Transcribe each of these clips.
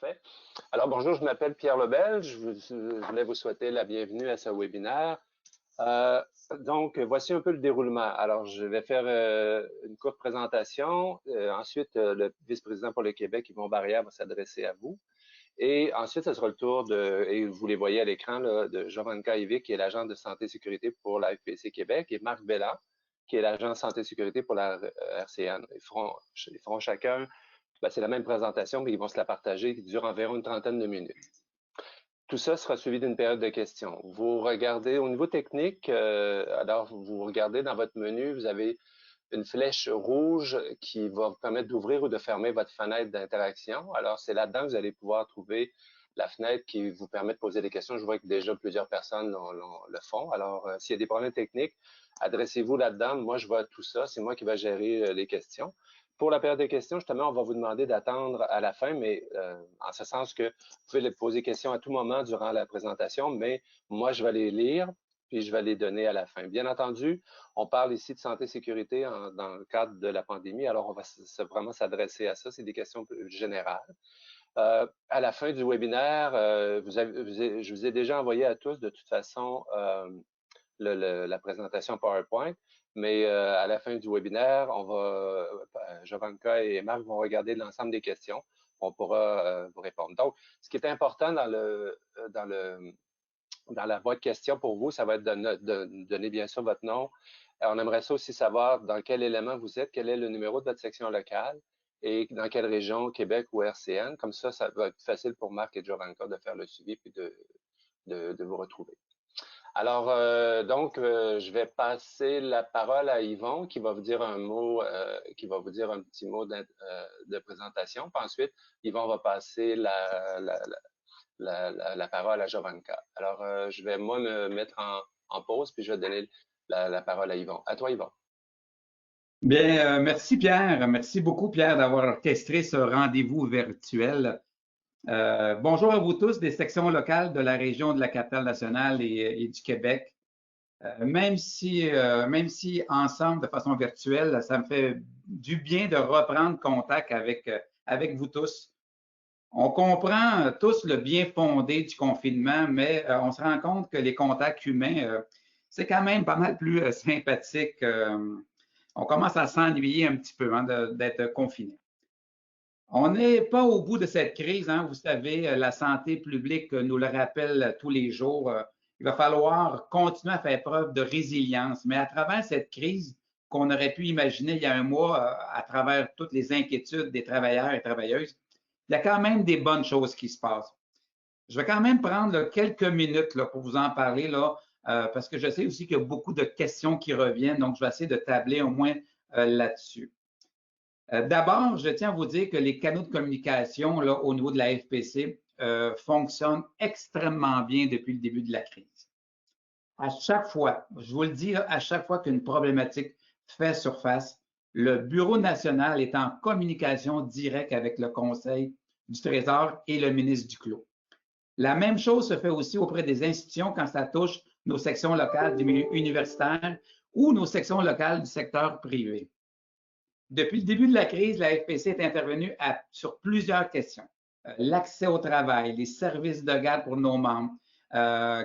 Parfait. Alors, bonjour, je m'appelle Pierre Lebel. Voulais vous souhaiter la bienvenue à ce webinaire. Donc, voici un peu le déroulement. Alors, je vais faire une courte présentation. Ensuite, le vice-président pour le Québec, Yvon Barrière, va s'adresser à vous. Et ensuite, ce sera le tour et vous les voyez à l'écran, de Jovanka Evic, qui est l'agent de santé et sécurité pour la FPC Québec, et Marc Bella, qui est l'agent de santé et sécurité pour la RCN. Ils feront chacun, c'est la même présentation, mais ils vont se la partager, qui dure environ une trentaine de minutes. Tout ça sera suivi d'une période de questions. Vous regardez, au niveau technique, alors vous regardez dans votre menu, vous avez une flèche rouge qui va vous permettre d'ouvrir ou de fermer votre fenêtre d'interaction. Alors, c'est là-dedans que vous allez pouvoir trouver la fenêtre qui vous permet de poser des questions. Je vois que déjà plusieurs personnes le font. Alors, s'il y a des problèmes techniques, adressez-vous là-dedans. Moi, je vois tout ça. C'est moi qui vais gérer les questions. Pour la période de questions, justement, on va vous demander d'attendre à la fin, mais en ce sens que vous pouvez poser des questions à tout moment durant la présentation, mais moi, je vais les lire, puis je vais les donner à la fin. Bien entendu, on parle ici de santé et sécurité dans le cadre de la pandémie, alors on va vraiment s'adresser à ça. C'est des questions générales. À la fin du webinaire, je vous ai déjà envoyé à tous de toute façon la présentation PowerPoint, mais à la fin du webinaire, Jovanka et Marc vont regarder l'ensemble des questions. On pourra vous répondre. Donc, ce qui est important dans la boîte de questions pour vous, ça va être de donner bien sûr votre nom. On aimerait ça aussi savoir dans quel élément vous êtes, quel est le numéro de votre section locale et dans quelle région, Québec ou RCN. Comme ça va être facile pour Marc et Jovanka de faire le suivi puis de vous retrouver. Alors, je vais passer la parole à Yvon qui va vous dire un mot, qui va vous dire un petit mot de présentation. Puis ensuite, Yvon va passer la parole à Jovanka. Alors, je vais, moi, me mettre en pause, puis je vais donner la parole à Yvon. À toi, Yvon. Bien, merci Pierre. Merci beaucoup Pierre d'avoir orchestré ce rendez-vous virtuel. Bonjour à vous tous des sections locales de la région de la Capitale-Nationale et du Québec. Même si ensemble, de façon virtuelle, ça me fait du bien de reprendre contact avec vous tous. On comprend tous le bien fondé du confinement, mais on se rend compte que les contacts humains, c'est quand même pas mal plus sympathique. On commence à s'ennuyer un petit peu d'être confiné. On n'est pas au bout de cette crise, hein. Vous savez, la santé publique nous le rappelle tous les jours. Il va falloir continuer à faire preuve de résilience, mais à travers cette crise qu'on aurait pu imaginer il y a un mois, à travers toutes les inquiétudes des travailleurs et travailleuses, il y a quand même des bonnes choses qui se passent. Je vais quand même prendre quelques minutes pour vous en parler, parce que je sais aussi qu'il y a beaucoup de questions qui reviennent, donc je vais essayer de tabler au moins là-dessus. D'abord, je tiens à vous dire que les canaux de communication au niveau de la FPC fonctionnent extrêmement bien depuis le début de la crise. À chaque fois, je vous le dis, à chaque fois qu'une problématique fait surface, le Bureau national est en communication directe avec le Conseil du Trésor et le ministre Duclos. La même chose se fait aussi auprès des institutions quand ça touche nos sections locales du milieu universitaire ou nos sections locales du secteur privé. Depuis le début de la crise, la FPC est intervenue sur plusieurs questions. L'accès au travail, les services de garde pour nos membres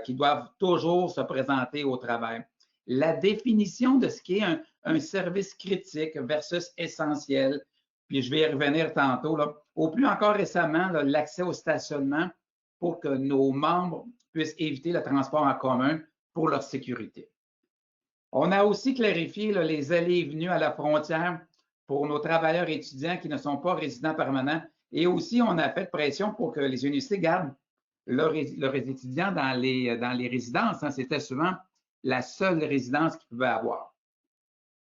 qui doivent toujours se présenter au travail, la définition de ce qui est un service critique versus essentiel, puis je vais y revenir tantôt, au plus encore récemment, l'accès au stationnement pour que nos membres puissent éviter le transport en commun pour leur sécurité. On a aussi clarifié les allées et venues à la frontière pour nos travailleurs étudiants qui ne sont pas résidents permanents. Et aussi, on a fait pression pour que les universités gardent leurs étudiants dans les résidences. Hein. C'était souvent la seule résidence qu'ils pouvaient avoir.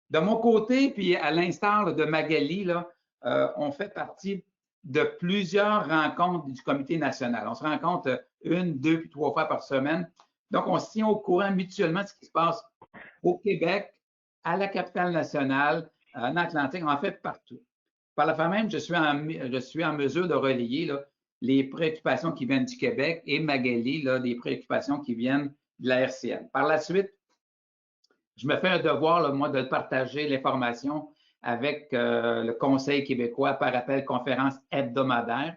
De mon côté, puis à l'instar de Magali, on fait partie de plusieurs rencontres du comité national. On se rencontre 1, 2 puis 3 fois par semaine. Donc, on se tient au courant mutuellement de ce qui se passe au Québec, à la Capitale-Nationale, en Atlantique, en fait partout. Par la fin même, je suis en mesure de relayer les préoccupations qui viennent du Québec et Magali, des préoccupations qui viennent de la RCN. Par la suite, je me fais un devoir, moi, de partager l'information avec le Conseil québécois par appel conférence hebdomadaire.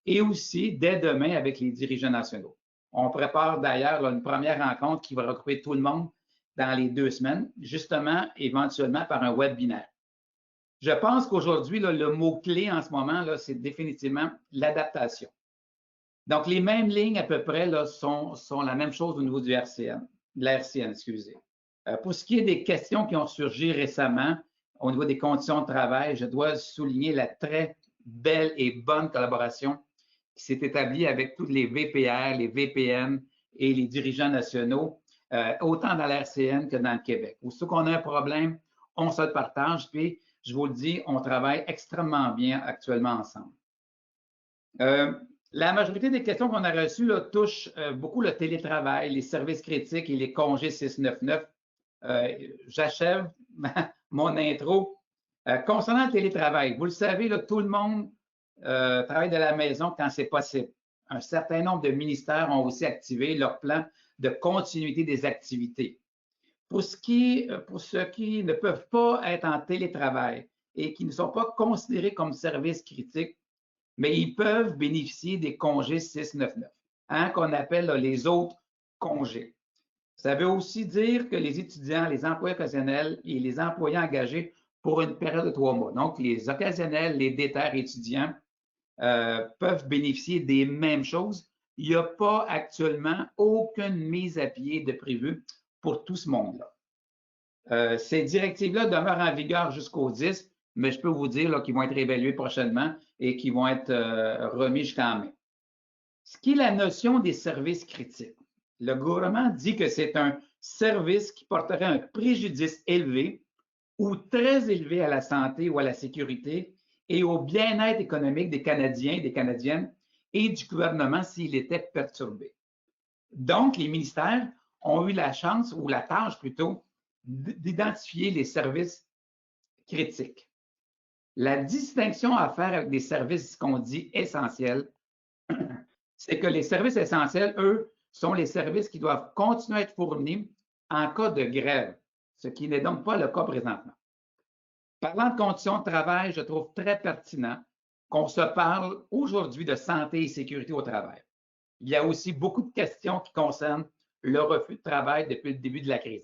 et aussi dès demain avec les dirigeants nationaux. On prépare d'ailleurs une première rencontre qui va regrouper tout le monde dans les 2 semaines, justement, éventuellement par un webinaire. Je pense qu'aujourd'hui, le mot-clé en ce moment, c'est définitivement l'adaptation. Donc, les mêmes lignes à peu près là, sont la même chose au niveau de la RCN, excusez. Pour ce qui est des questions qui ont surgi récemment au niveau des conditions de travail, je dois souligner la très belle et bonne collaboration qui s'est établie avec tous les VPR, les VPN et les dirigeants nationaux, autant dans la RCN que dans le Québec. Aussitôt qu'on a un problème, on se le partage, puis je vous le dis, on travaille extrêmement bien actuellement ensemble. La majorité des questions qu'on a reçues là, touchent beaucoup le télétravail, les services critiques et les congés 699. J'achève mon intro. Concernant le télétravail, vous le savez, là, tout le monde travaille de la maison quand c'est possible. Un certain nombre de ministères ont aussi activé leur plan de continuité des activités. Pour ceux qui ne peuvent pas être en télétravail et qui ne sont pas considérés comme services critiques, mais ils peuvent bénéficier des congés 699, qu'on appelle là, les autres congés. Ça veut aussi dire que les étudiants, les employés occasionnels et les employés engagés pour une période de 3 mois, donc les occasionnels, les déterres étudiants, peuvent bénéficier des mêmes choses. Il n'y a pas actuellement aucune mise à pied de prévu pour tout ce monde-là. Ces directives-là demeurent en vigueur jusqu'au 10, mais je peux vous dire qu'ils vont être évalués prochainement et qu'ils vont être remis jusqu'en mai. Ce qui est la notion des services critiques. Le gouvernement dit que c'est un service qui porterait un préjudice élevé ou très élevé à la santé ou à la sécurité et au bien-être économique des Canadiens et des Canadiennes et du gouvernement s'il était perturbé. Donc, les ministères ont eu la chance, ou la tâche plutôt, d'identifier les services critiques. La distinction à faire avec des services qu'on dit essentiels, c'est que les services essentiels, eux, sont les services qui doivent continuer à être fournis en cas de grève, ce qui n'est donc pas le cas présentement. Parlant de conditions de travail, je trouve très pertinent qu'on se parle aujourd'hui de santé et sécurité au travail. Il y a aussi beaucoup de questions qui concernent le refus de travail depuis le début de la crise.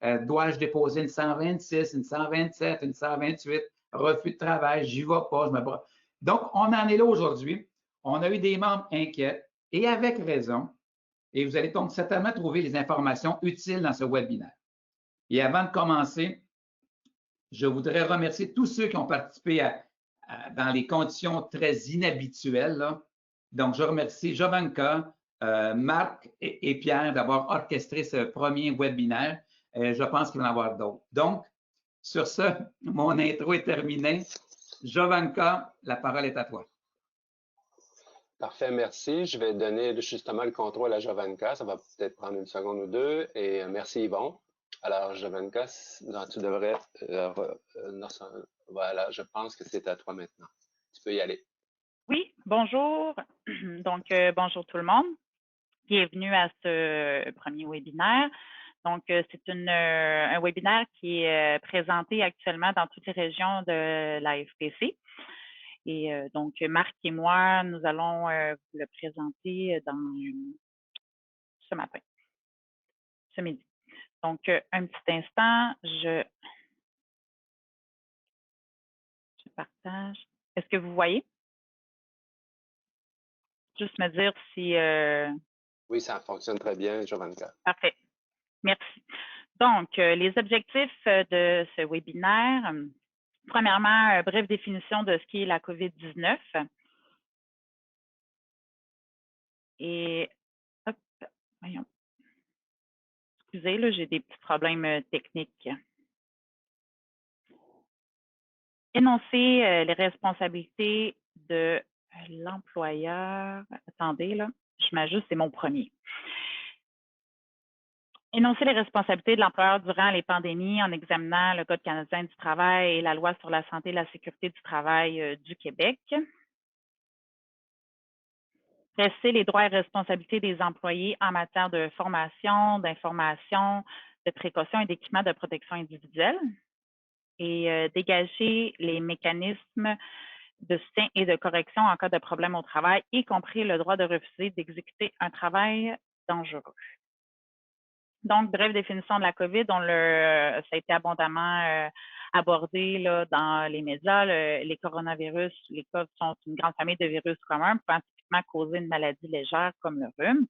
Dois-je déposer une 126, une 127, une 128, refus de travail, j'y vais pas, je me bats. Donc, on en est là aujourd'hui. On a eu des membres inquiets et avec raison. Et vous allez donc certainement trouver les informations utiles dans ce webinaire. Et avant de commencer, je voudrais remercier tous ceux qui ont participé dans les conditions très inhabituelles, là. Donc, je remercie Jovanka, Marc et Pierre d'avoir orchestré ce premier webinaire. Je pense qu'il va y en avoir d'autres. Donc, sur ce, mon intro est terminée. Jovanka, la parole est à toi. Parfait, merci. Je vais donner justement le contrôle à Jovanka. Ça va peut-être prendre une seconde ou deux. Et merci Yvon. Alors, Jovanka, tu devrais... voilà, je pense que c'est à toi maintenant. Tu peux y aller. Oui, bonjour. Donc, bonjour tout le monde. Bienvenue à ce premier webinaire. Donc, c'est un webinaire qui est présenté actuellement dans toutes les régions de la FPC. Et donc, Marc et moi, nous allons vous le présenter ce matin, ce midi. Donc, un petit instant, je partage. Est-ce que vous voyez? Juste me dire si... Oui, ça fonctionne très bien, Jovanka. Parfait. Merci. Donc, les objectifs de ce webinaire, premièrement, brève définition de ce qu'est la COVID-19. Et, hop, voyons. Excusez, là, j'ai des petits problèmes techniques. Énoncer les responsabilités de l'employeur. Attendez, là, je m'ajuste, c'est mon premier. Énoncer les responsabilités de l'employeur durant les pandémies en examinant le Code canadien du travail et la loi sur la santé et la sécurité du travail du Québec. Dresser les droits et responsabilités des employés en matière de formation, d'information, de précaution et d'équipement de protection individuelle. Et dégager les mécanismes de soutien et de correction en cas de problème au travail, y compris le droit de refuser d'exécuter un travail dangereux. Donc, brève définition de la COVID, ça a été abondamment abordé là, dans les médias. Les coronavirus, les cas sont une grande famille de virus communs pouvant typiquement causer une maladie légère comme le rhume.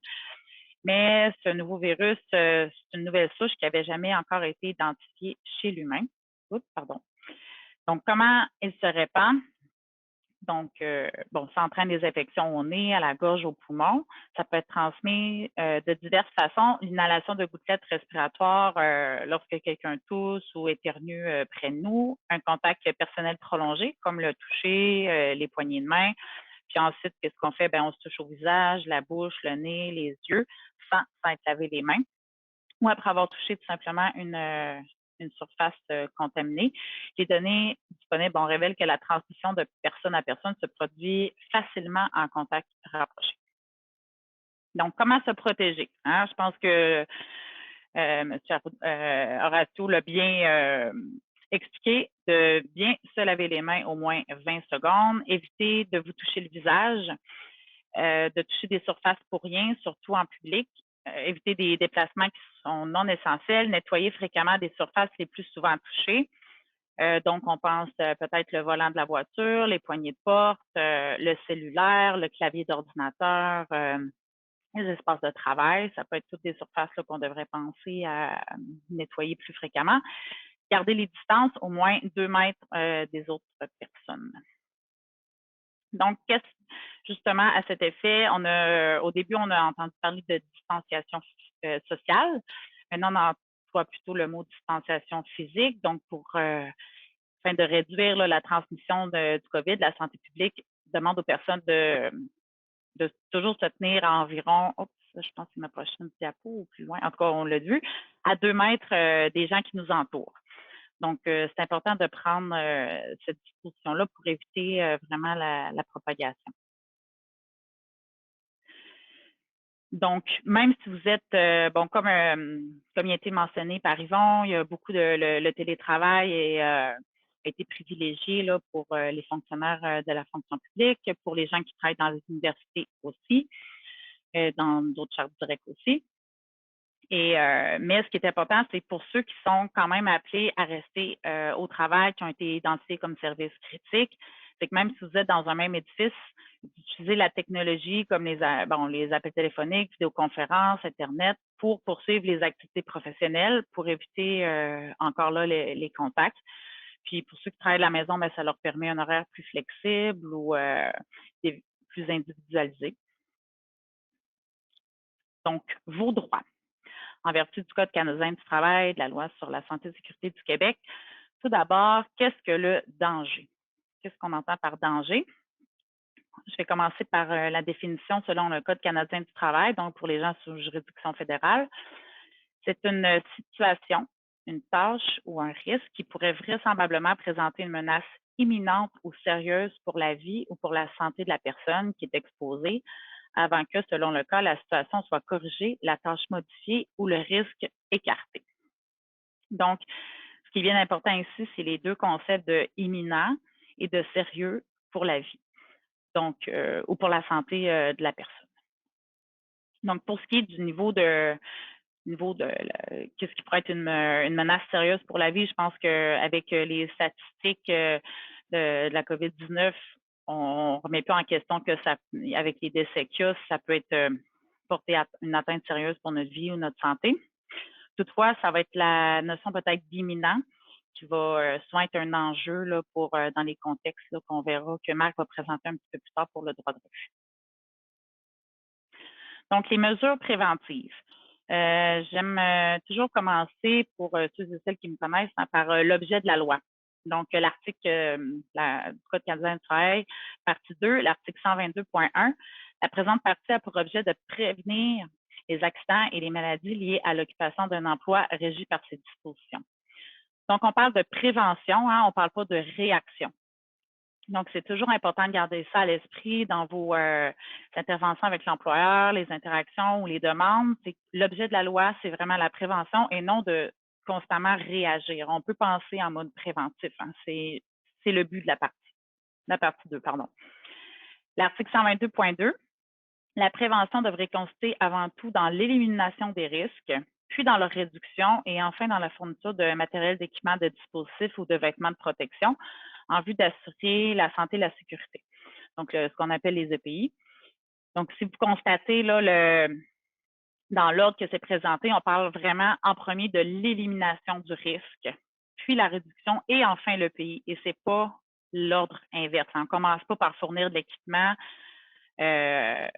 Mais ce nouveau virus, c'est une nouvelle souche qui n'avait jamais encore été identifiée chez l'humain. Donc, comment il se répand? Donc, ça entraîne des infections au nez, à la gorge, au poumon. Ça peut être transmis de diverses façons. L'inhalation de gouttelettes respiratoires lorsque quelqu'un tousse ou éternue près de nous. Un contact personnel prolongé, comme le toucher, les poignées de main. Puis ensuite, qu'est-ce qu'on fait? On se touche au visage, la bouche, le nez, les yeux, sans être lavé les mains. Ou après avoir touché tout simplement une surface contaminée. Les données disponibles révèlent que la transmission de personne à personne se produit facilement en contact rapproché. Donc, comment se protéger? Je pense que M. Horacio l'a bien expliqué, de bien se laver les mains au moins 20 secondes, éviter de vous toucher le visage, de toucher des surfaces pour rien, surtout en public, éviter des déplacements qui sont non essentiels, nettoyer fréquemment des surfaces les plus souvent touchées. Donc, on pense peut-être le volant de la voiture, les poignées de porte, le cellulaire, le clavier d'ordinateur, les espaces de travail. Ça peut être toutes des surfaces qu'on devrait penser à nettoyer plus fréquemment. Garder les distances au moins 2 mètres des autres personnes. Donc, justement, à cet effet, au début, on a entendu parler de distanciation sociale. Maintenant, on emploie plutôt le mot distanciation physique. Donc, afin de réduire la transmission du COVID, la santé publique demande aux personnes de toujours se tenir à environ, je pense que c'est ma prochaine diapo ou plus loin, en tout cas, on l'a vu, à 2 mètres des gens qui nous entourent. Donc, c'est important de prendre cette disposition-là pour éviter vraiment la propagation. Donc, même si vous êtes, comme il a été mentionné par Yvon, il y a beaucoup le télétravail a été privilégié là, pour les fonctionnaires de la fonction publique, pour les gens qui travaillent dans les universités aussi, dans d'autres chartes directes aussi. Mais ce qui est important, c'est pour ceux qui sont quand même appelés à rester au travail, qui ont été identifiés comme services critiques, c'est que même si vous êtes dans un même édifice, d'utiliser la technologie comme les appels téléphoniques, vidéoconférences, Internet, pour poursuivre les activités professionnelles, pour éviter encore là les contacts. Puis pour ceux qui travaillent à la maison, ça leur permet un horaire plus flexible ou plus individualisé. Donc, vos droits. En vertu du Code canadien du travail, de la loi sur la santé et sécurité du Québec. Tout d'abord, qu'est-ce que le danger? Qu'est-ce qu'on entend par danger? Je vais commencer par la définition selon le Code canadien du travail, donc pour les gens sous juridiction fédérale. C'est une situation, une tâche ou un risque qui pourrait vraisemblablement présenter une menace imminente ou sérieuse pour la vie ou pour la santé de la personne qui est exposée, avant que, selon le cas, la situation soit corrigée, la tâche modifiée ou le risque écarté. Donc, ce qui est bien important ici, c'est les deux concepts de imminent et de sérieux pour la vie, donc, ou pour la santé de la personne. Donc, pour ce qui est du niveau de qu'est-ce qui pourrait être une menace sérieuse pour la vie, je pense qu'avec les statistiques de la COVID-19, on ne remet plus en question que ça, avec les décès qu'il y a, ça peut être porter à une atteinte sérieuse pour notre vie ou notre santé. Toutefois, ça va être la notion peut-être d'imminent qui va souvent être un enjeu là, pour dans les contextes là, qu'on verra que Marc va présenter un petit peu plus tard pour le droit de refus. Donc, les mesures préventives. J'aime toujours commencer pour ceux et celles qui me connaissent par l'objet de la loi. Donc, l'article du Code canadien du travail, partie 2, l'article 122.1, la présente partie a pour objet de prévenir les accidents et les maladies liées à l'occupation d'un emploi régi par ces dispositions. Donc, on parle de prévention, on ne parle pas de réaction. Donc, c'est toujours important de garder ça à l'esprit dans vos interventions avec l'employeur, les interactions ou les demandes. L'objet de la loi, c'est vraiment la prévention et non de constamment réagir. On peut penser en mode préventif. C'est le but de la partie. la partie 2, pardon. L'article 122.2, la prévention devrait consister avant tout dans l'élimination des risques, puis dans leur réduction et enfin dans la fourniture de matériel d'équipement, de dispositifs ou de vêtements de protection en vue d'assurer la santé et la sécurité. Donc, ce qu'on appelle les EPI. Donc, si vous constatez là, dans l'ordre que c'est présenté, on parle vraiment en premier de l'élimination du risque, puis la réduction et enfin l'EPI. Et ce n'est pas l'ordre inverse. On ne commence pas par fournir de l'équipement. Ce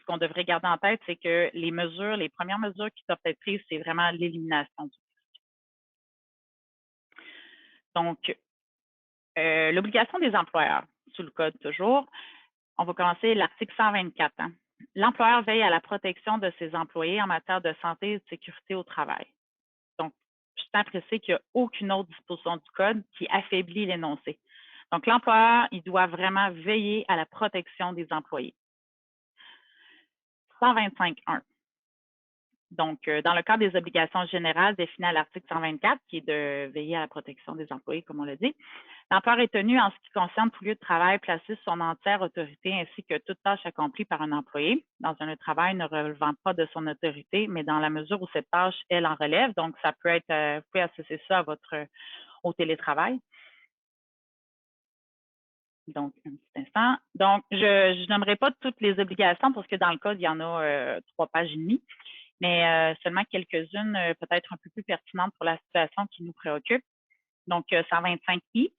qu'on devrait garder en tête, c'est que les premières mesures qui doivent être prises, c'est vraiment l'élimination du risque. Donc, l'obligation des employeurs, sous le code toujours, on va commencer l'article 124. Hein. L'employeur veille à la protection de ses employés en matière de santé et de sécurité au travail. Donc, je tiens à préciser qu'il n'y a aucune autre disposition du code qui affaiblit l'énoncé. Donc, l'employeur, il doit vraiment veiller à la protection des employés. 125.1. Donc, dans le cadre des obligations générales définies à l'article 124, qui est de veiller à la protection des employés, comme on l'a dit, l'employeur est tenu, en ce qui concerne tout lieu de travail, placé sous son entière autorité ainsi que toute tâche accomplie par un employé dans un lieu de travail ne relevant pas de son autorité, mais dans la mesure où cette tâche, elle, en relève. Donc, ça peut être, vous pouvez associer ça à au télétravail. Donc, un petit instant. Donc, je nommerai pas toutes les obligations parce que dans le code, il y en a 3 pages et demie, mais seulement quelques-unes peut-être un peu plus pertinentes pour la situation qui nous préoccupe. Donc, 125I,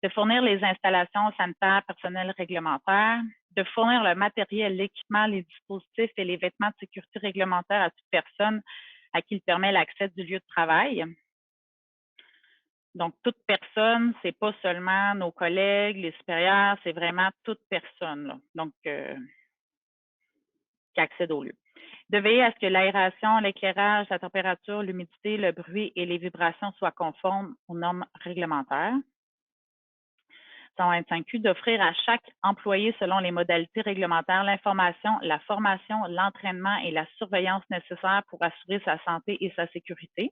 de fournir les installations sanitaires personnelles réglementaires, de fournir le matériel, l'équipement, les dispositifs et les vêtements de sécurité réglementaires à toute personne à qui il permet l'accès du lieu de travail. Donc, toute personne, c'est pas seulement nos collègues, les supérieurs, c'est vraiment toute personne, là. Donc, qui accède au lieu. De veiller à ce que l'aération, l'éclairage, la température, l'humidité, le bruit et les vibrations soient conformes aux normes réglementaires. 125Q, d'offrir à chaque employé, selon les modalités réglementaires, l'information, la formation, l'entraînement et la surveillance nécessaires pour assurer sa santé et sa sécurité.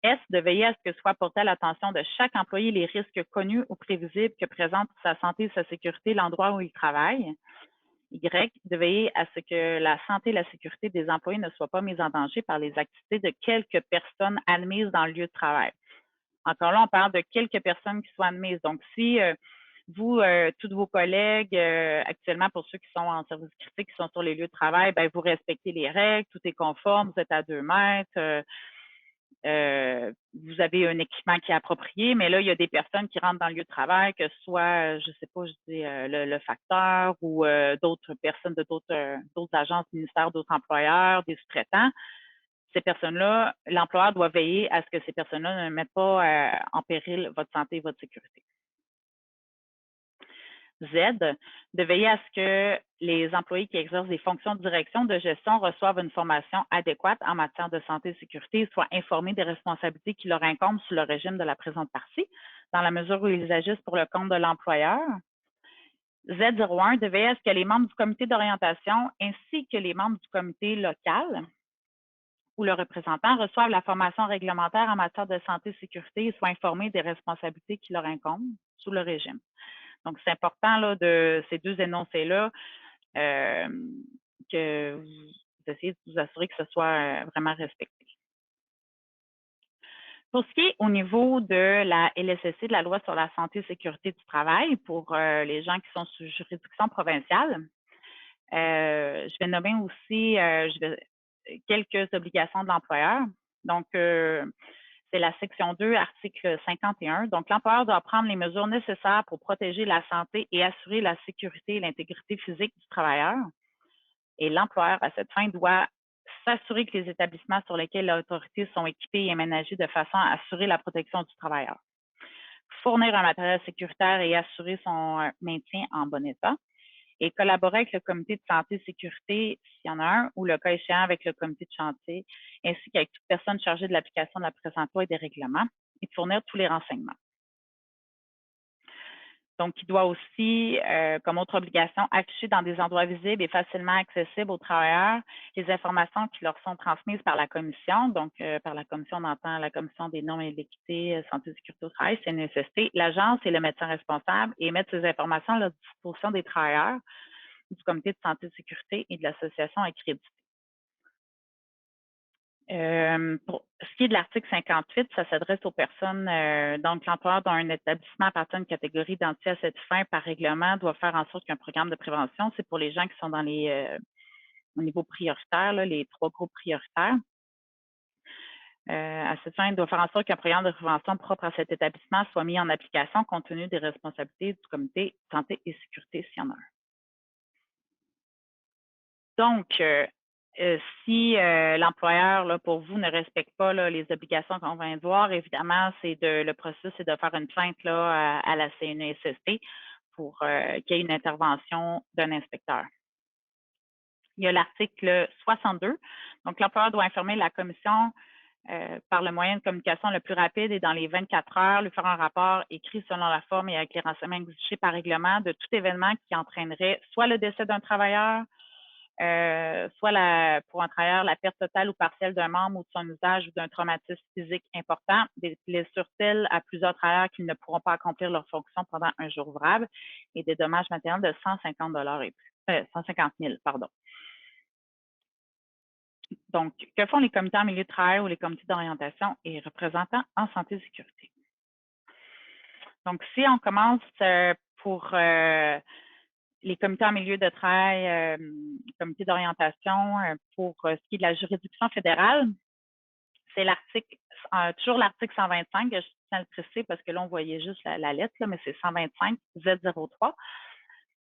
S, de veiller à ce que soit porté à l'attention de chaque employé les risques connus ou prévisibles que présente pour sa santé et sa sécurité l'endroit où il travaille. Y, de veiller à ce que la santé et la sécurité des employés ne soient pas mises en danger par les activités de quelques personnes admises dans le lieu de travail. Encore là, on parle de quelques personnes qui soient admises. Donc, si vous, tous vos collègues, actuellement, pour ceux qui sont en service critique, qui sont sur les lieux de travail, ben, vous respectez les règles, tout est conforme, vous êtes à 2 mètres, vous avez un équipement qui est approprié, mais là, il y a des personnes qui rentrent dans le lieu de travail, que ce soit, je sais pas, je dis le facteur ou d'autres personnes de d'autres agences, ministères, d'autres employeurs, des sous-traitants. Ces personnes-là, l'employeur doit veiller à ce que ces personnes-là ne mettent pas en péril votre santé et votre sécurité. Z, de veiller à ce que les employés qui exercent des fonctions de direction, de gestion reçoivent une formation adéquate en matière de santé et sécurité et soient informés des responsabilités qui leur incombent sous le régime de la présente partie, dans la mesure où ils agissent pour le compte de l'employeur. Z01, de veiller à ce que les membres du comité d'orientation ainsi que les membres du comité local ou le représentant reçoivent la formation réglementaire en matière de santé et sécurité et soient informés des responsabilités qui leur incombent sous le régime. Donc, c'est important là, de ces 2 énoncés-là que vous essayez de vous assurer que ce soit vraiment respecté. Pour ce qui est au niveau de la LSSC, de la Loi sur la santé et sécurité du travail, pour les gens qui sont sous juridiction provinciale, je vais nommer aussi quelques obligations de l'employeur. Donc, c'est la section 2, article 51. Donc, l'employeur doit prendre les mesures nécessaires pour protéger la santé et assurer la sécurité et l'intégrité physique du travailleur. Et l'employeur, à cette fin, doit s'assurer que les établissements sur lesquels l'autorité sont équipés et aménagés de façon à assurer la protection du travailleur. Fournir un matériel sécuritaire et assurer son maintien en bon état. Et collaborer avec le comité de santé et sécurité, s'il y en a un, ou le cas échéant avec le comité de chantier, ainsi qu'avec toute personne chargée de l'application de la présente loi et des règlements, et de fournir tous les renseignements. Donc, il doit aussi, comme autre obligation, afficher dans des endroits visibles et facilement accessibles aux travailleurs les informations qui leur sont transmises par la commission. Donc, par la commission, on entend la commission des normes et de l'équité, santé et sécurité au travail, CNSST, l'agence et le médecin responsable et mettre ces informations à la disposition des travailleurs, du comité de santé et de sécurité et de l'association accréditée. Pour ce qui est de l'article 58, ça s'adresse aux personnes, donc l'employeur dont un établissement appartient à une catégorie identifiée à cette fin par règlement doit faire en sorte qu'un programme de prévention, c'est pour les gens qui sont dans les au niveau prioritaire, là, les 3 groupes prioritaires. À cette fin, il doit faire en sorte qu'un programme de prévention propre à cet établissement soit mis en application compte tenu des responsabilités du comité santé et sécurité s'il y en a un. Donc, si l'employeur, là, pour vous, ne respecte pas là, les obligations qu'on vient de voir, évidemment, le processus, c'est de faire une plainte là, à la CNESST pour qu'il y ait une intervention d'un inspecteur. Il y a l'article 62. Donc, l'employeur doit informer la commission par le moyen de communication le plus rapide et dans les 24 heures, lui faire un rapport écrit selon la forme et avec les renseignements exigés par règlement de tout événement qui entraînerait soit le décès d'un travailleur, soit pour un travailleur, la perte totale ou partielle d'un membre ou de son usage ou d'un traumatisme physique important, des blessures telles à plusieurs travailleurs qui ne pourront pas accomplir leurs fonctions pendant un jour ouvrable et des dommages matériels de 150 000, pardon. Donc, que font les comités en milieu de travail ou les comités d'orientation et représentants en santé et sécurité? Donc, si on commence pour les comités en milieu de travail, comités d'orientation, pour ce qui est de la juridiction fédérale, c'est toujours l'article 125, je tiens à le préciser parce que là, on voyait juste la lettre, là, mais c'est 125 Z03.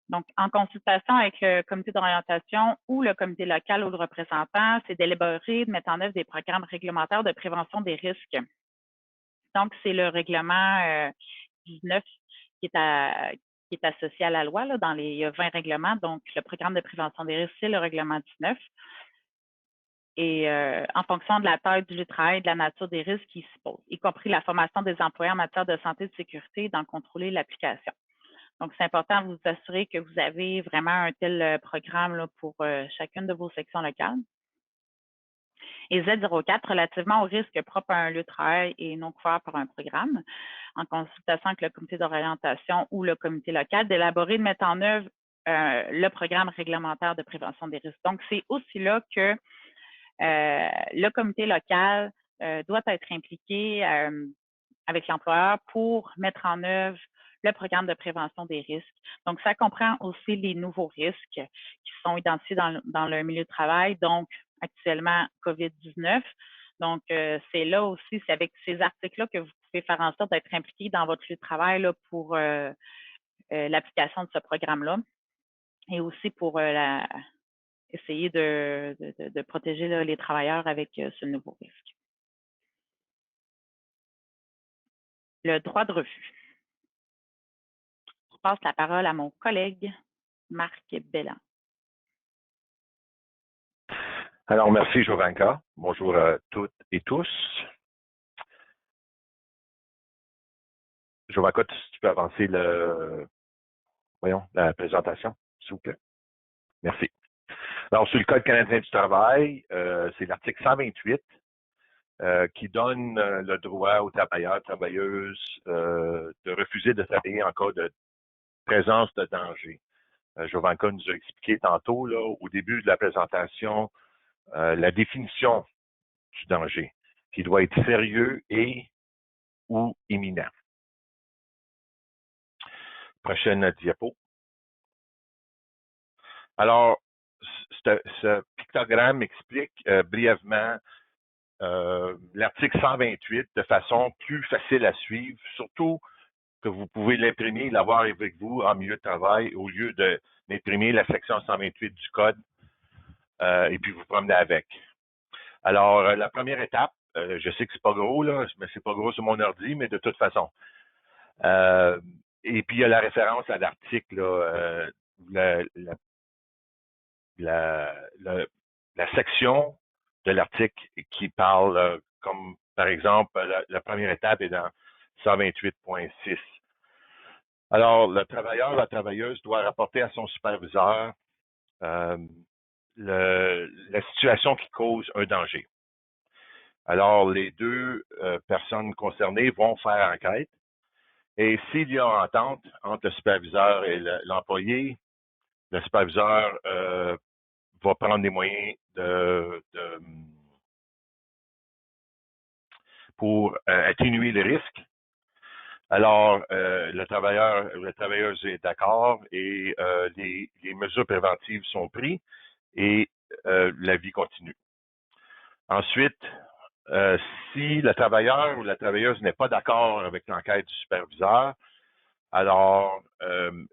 Donc, en consultation avec le comité d'orientation ou le comité local ou le représentant, c'est d'élaborer, de mettre en œuvre des programmes réglementaires de prévention des risques. Donc, c'est le règlement 19 qui est associé à la loi. Là, il y a 20 règlements. Donc, le programme de prévention des risques, c'est le règlement 19. Et en fonction de la taille du lieu de travail et de la nature des risques qui s'y posent, y compris la formation des employés en matière de santé et de sécurité, d'en contrôler l'application. Donc, c'est important de vous assurer que vous avez vraiment un tel programme là, pour chacune de vos sections locales. Et Z04, relativement aux risques propres à un lieu de travail et non couverts par un programme, en consultation avec le comité d'orientation ou le comité local, d'élaborer, de mettre en œuvre le programme réglementaire de prévention des risques. Donc, c'est aussi là que le comité local doit être impliqué avec l'employeur pour mettre en œuvre le programme de prévention des risques. Donc, ça comprend aussi les nouveaux risques qui sont identifiés dans le milieu de travail, donc actuellement COVID-19. Donc, c'est là aussi, c'est avec ces articles-là que vous pouvez faire en sorte d'être impliqué dans votre lieu de travail là, pour l'application de ce programme-là et aussi pour essayer de protéger là, les travailleurs avec ce nouveau risque. Le droit de refus. Je passe la parole à mon collègue Marc Belland. Alors, merci Jovanka. Bonjour à toutes et tous. Jovanka, tu peux avancer la présentation, s'il vous plaît. Merci. Alors, sur le Code canadien du travail, c'est l'article 128 qui donne le droit aux travailleurs, travailleuses de refuser de travailler en cas de présence de danger. Jovanka nous a expliqué tantôt, là, au début de la présentation, la définition du danger, qui doit être sérieux et ou imminent. Prochaine diapo. Alors, ce pictogramme explique brièvement l'article 128 de façon plus facile à suivre, surtout que vous pouvez l'imprimer et l'avoir avec vous en milieu de travail au lieu d'imprimer la section 128 du code et puis vous promener avec. Alors, la première étape, je sais que c'est pas gros, là, mais c'est pas gros sur mon ordi, mais de toute façon. Et puis, il y a la référence à l'article, la section de l'article qui parle, comme par exemple, la première étape est dans 128.6. Alors, le travailleur, la travailleuse doit rapporter à son superviseur la situation qui cause un danger. Alors, les deux personnes concernées vont faire enquête. Et s'il y a entente entre le superviseur et l'employé, le superviseur va prendre des moyens pour atténuer les risques. Alors, le travailleur ou la travailleuse est d'accord et les mesures préventives sont prises et la vie continue. Ensuite, si le travailleur ou la travailleuse n'est pas d'accord avec l'enquête du superviseur, alors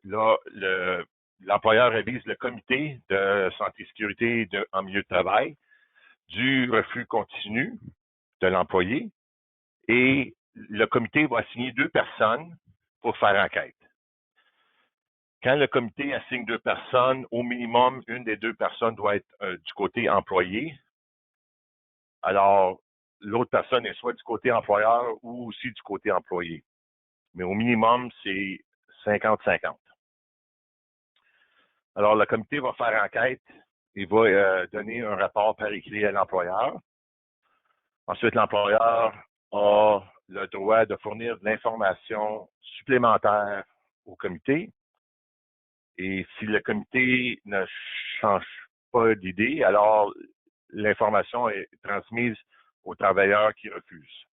là, l'employeur révise le comité de santé et sécurité en milieu de travail du refus continu de l'employé et le comité va assigner 2 personnes pour faire enquête. Quand le comité assigne 2 personnes, au minimum, une des 2 personnes doit être du côté employé. Alors, l'autre personne est soit du côté employeur ou aussi du côté employé. Mais au minimum, c'est 50-50. Alors, le comité va faire enquête et va donner un rapport par écrit à l'employeur. Ensuite, l'employeur a le droit de fournir de l'information supplémentaire au comité. Et si le comité ne change pas d'idée, alors l'information est transmise au travailleur qui refuse.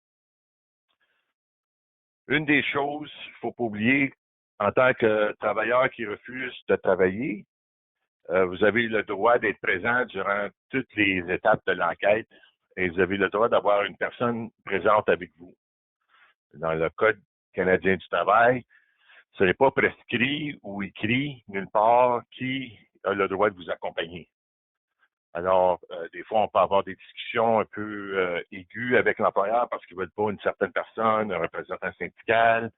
Une des choses qu'il ne faut pas oublier, en tant que travailleur qui refuse de travailler, vous avez le droit d'être présent durant toutes les étapes de l'enquête et vous avez le droit d'avoir une personne présente avec vous. Dans le Code canadien du travail, ce n'est pas prescrit ou écrit nulle part qui a le droit de vous accompagner. Alors, des fois, on peut avoir des discussions un peu aiguës avec l'employeur parce qu'il ne veut pas une certaine personne, un représentant syndical,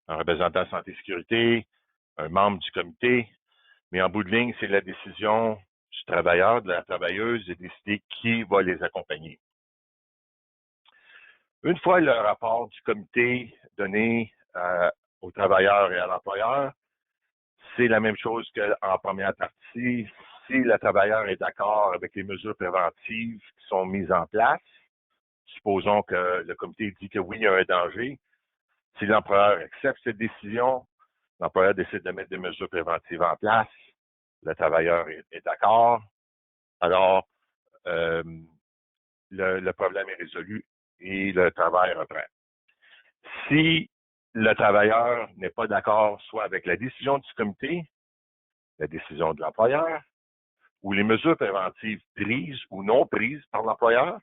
un représentant santé et sécurité, un membre du comité. Mais en bout de ligne, c'est la décision du travailleur, de la travailleuse, de décider qui va les accompagner. Une fois le rapport du comité donné au travailleur et à l'employeur, c'est la même chose qu'en première partie. Si le travailleur est d'accord avec les mesures préventives qui sont mises en place, supposons que le comité dit que oui, il y a un danger. Si l'employeur accepte cette décision, l'employeur décide de mettre des mesures préventives en place, le travailleur est d'accord, alors le problème est résolu et le travail reprend. Si le travailleur n'est pas d'accord soit avec la décision du comité, la décision de l'employeur, ou les mesures préventives prises ou non prises par l'employeur,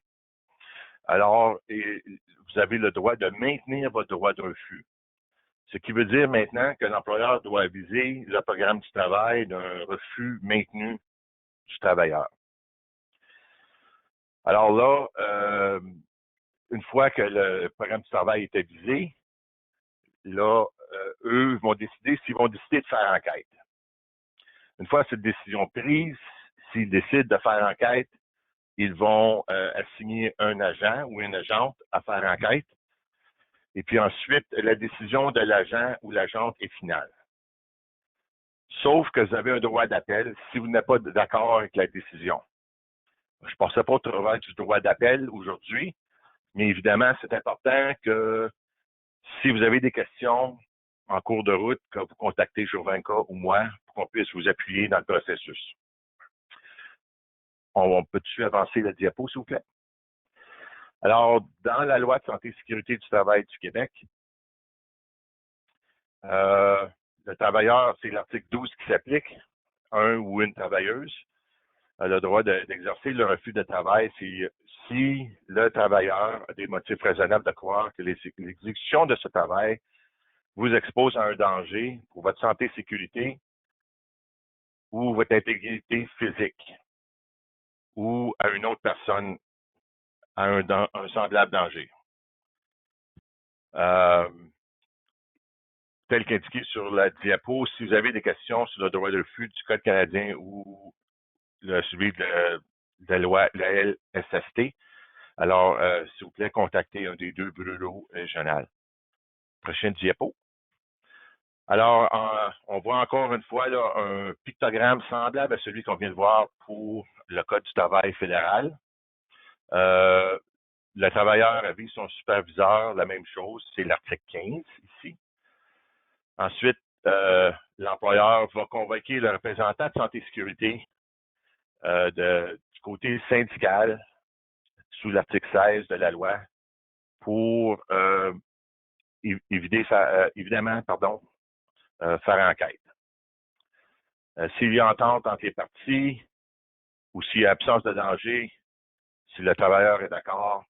alors vous avez le droit de maintenir votre droit de refus. Ce qui veut dire maintenant que l'employeur doit aviser le programme du travail d'un refus maintenu du travailleur. Alors là, une fois que le programme du travail est avisé, là, eux vont décider s'ils vont décider de faire enquête. Une fois cette décision prise, s'ils décident de faire enquête, ils vont assigner un agent ou une agente à faire enquête. Et puis ensuite, la décision de l'agent ou l'agente est finale. Sauf que vous avez un droit d'appel si vous n'êtes pas d'accord avec la décision. Je ne passerai pas au travers du droit d'appel aujourd'hui, mais évidemment, c'est important que si vous avez des questions en cours de route, que vous contactez Jovenka ou moi pour qu'on puisse vous appuyer dans le processus. On peut-tu avancer la diapo, s'il vous plaît? Alors, dans la loi de santé et sécurité du travail du Québec, le travailleur, c'est l'article 12 qui s'applique, un ou une travailleuse a le droit d'exercer le refus de travail si le travailleur a des motifs raisonnables de croire que l'exécution de ce travail vous expose à un danger pour votre santé et sécurité ou votre intégrité physique ou à une autre personne à un semblable danger. Tel qu'indiqué sur la diapo, si vous avez des questions sur le droit de refus du Code canadien ou celui de la loi, la LSST, alors, s'il vous plaît, contactez un des deux bureaux régionaux. Prochaine diapo. Alors, on voit encore une fois là, un pictogramme semblable à celui qu'on vient de voir pour le Code du travail fédéral. Le travailleur avise son superviseur, la même chose, c'est l'article 15 ici. Ensuite, l'employeur va convoquer le représentant de santé et sécurité du côté syndical sous l'article 16 de la loi pour évidemment, faire enquête. S'il y a entente entre les parties ou s'il y a absence de danger, si le travailleur est d'accord,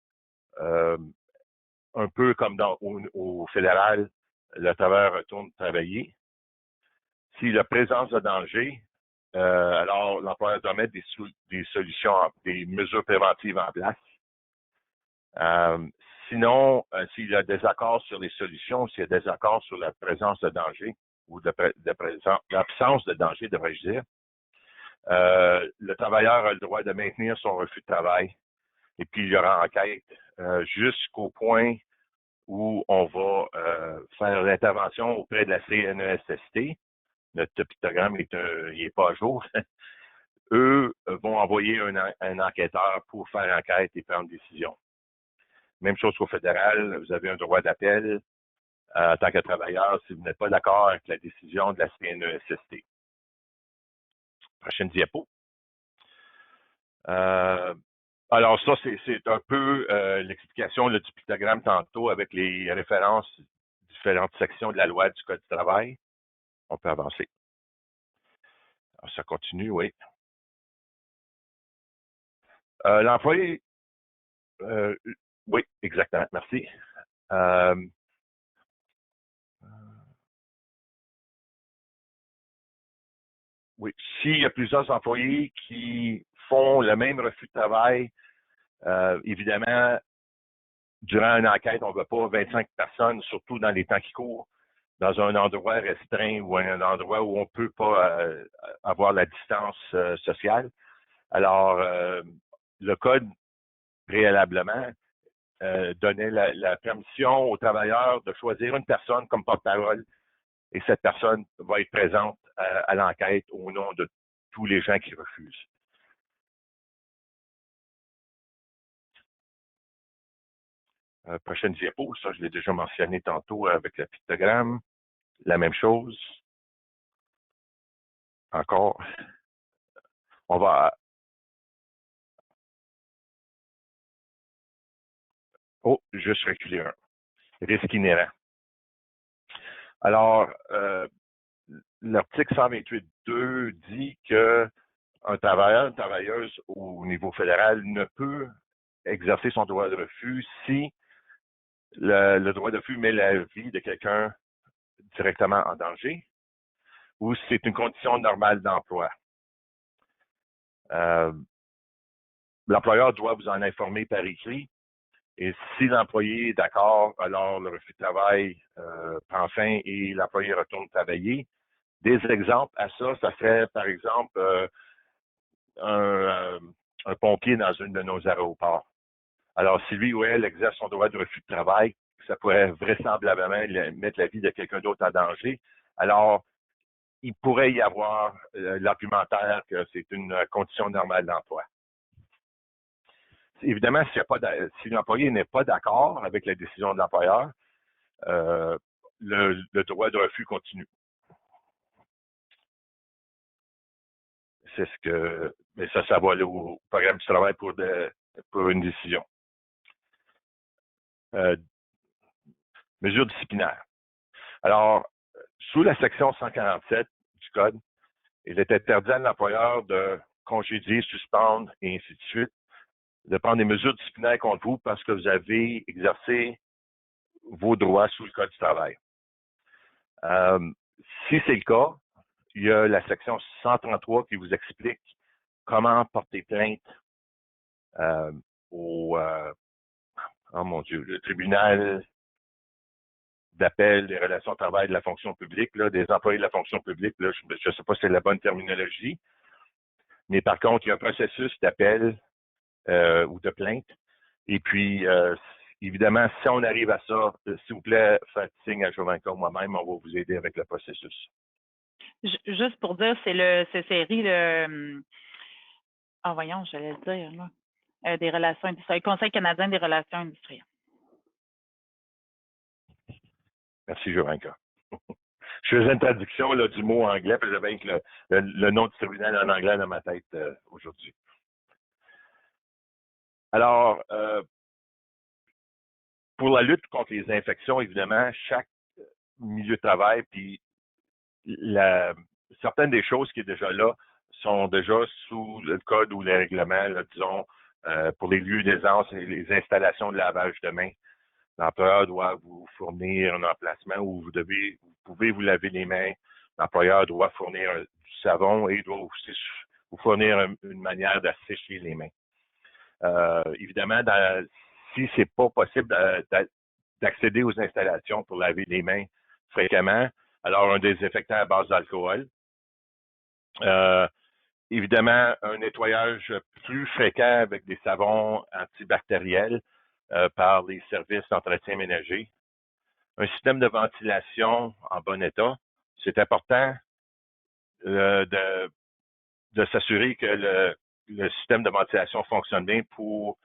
un peu comme au fédéral, le travailleur retourne travailler. S'il y a présence de danger, alors l'employeur doit mettre des solutions, des mesures préventives en place. Sinon, s'il y a désaccord sur les solutions, s'il y a désaccord sur la présence de danger ou l'absence de danger, devrais-je dire, le travailleur a le droit de maintenir son refus de travail et puis il y aura enquête jusqu'au point où on va faire l'intervention auprès de la CNESST. Notre pictogramme il est pas à jour. Eux vont envoyer un enquêteur pour faire enquête et prendre décision. Même chose qu'au fédéral, vous avez un droit d'appel en tant que travailleur si vous n'êtes pas d'accord avec la décision de la CNESST. Prochaine diapo. Alors ça, c'est un peu l'explication du pictogramme tantôt avec les références différentes sections de la loi du Code du travail. On peut avancer. Alors, ça continue, oui. L'employé, oui, exactement, merci. Oui, s'il y a plusieurs employés qui font le même refus de travail, évidemment, durant une enquête, on ne veut pas 25 personnes, surtout dans les temps qui courent, dans un endroit restreint ou un endroit où on ne peut pas avoir la distance sociale. Alors, le Code, préalablement, donnait la permission aux travailleurs de choisir une personne comme porte-parole et cette personne va être présente à l'enquête au nom de tous les gens qui refusent. Prochaine diapo, ça je l'ai déjà mentionné tantôt avec le pictogramme. La même chose. Encore. On va... Oh, juste reculer un. Risque inhérent. Alors, l'article 128.2 dit que un travailleur, une travailleuse au niveau fédéral ne peut exercer son droit de refus si le droit de refus met la vie de quelqu'un directement en danger ou si c'est une condition normale d'emploi. L'employeur doit vous en informer par écrit et si l'employé est d'accord, alors le refus de travail prend fin et l'employé retourne travailler. Des exemples à ça, ça serait par exemple un pompier dans une de nos aéroports. Alors, si lui ou elle exerce son droit de refus de travail, ça pourrait vraisemblablement mettre la vie de quelqu'un d'autre en danger. Alors, il pourrait y avoir l'argumentaire que c'est une condition normale d'emploi. Évidemment, si l'employé n'est pas d'accord avec la décision de l'employeur, le droit de refus continue. C'est ce que, mais ça va aller au programme du travail pour une décision. Mesures disciplinaires. Alors, sous la section 147 du Code, il est interdit à l'employeur de congédier, suspendre et ainsi de suite, de prendre des mesures disciplinaires contre vous parce que vous avez exercé vos droits sous le Code du travail. Si c'est le cas, il y a la section 133 qui vous explique comment porter plainte au le tribunal d'appel des relations de travail de la fonction publique, là, des employés de la fonction publique. Là, je ne sais pas si c'est la bonne terminologie, mais par contre, il y a un processus d'appel ou de plainte. Et puis, évidemment, si on arrive à ça, s'il vous plaît, faites signe à Jovanka ou moi-même, on va vous aider avec le processus. Juste pour dire, c'est série le voyons, j'allais le dire là. Des relations industrielles, Conseil canadien des relations industrielles. Merci, Jovanka. Je faisais une traduction là, du mot anglais, puis j'avais le nom du tribunal en anglais dans ma tête aujourd'hui. Alors, pour la lutte contre les infections, évidemment, chaque milieu de travail, puis certaines des choses qui sont déjà là sont déjà sous le code ou les règlements, là, disons, pour les lieux d'aisance et les installations de lavage de mains. L'employeur doit vous fournir un emplacement où vous pouvez vous laver les mains. L'employeur doit fournir du savon et doit aussi vous fournir une manière d'assécher les mains. Évidemment, si c'est pas possible d'accéder aux installations pour laver les mains fréquemment, alors un désinfectant à base d'alcool. Évidemment, un nettoyage plus fréquent avec des savons antibactériels par les services d'entretien ménager. Un système de ventilation en bon état. C'est important de s'assurer que le système de ventilation fonctionne bien pour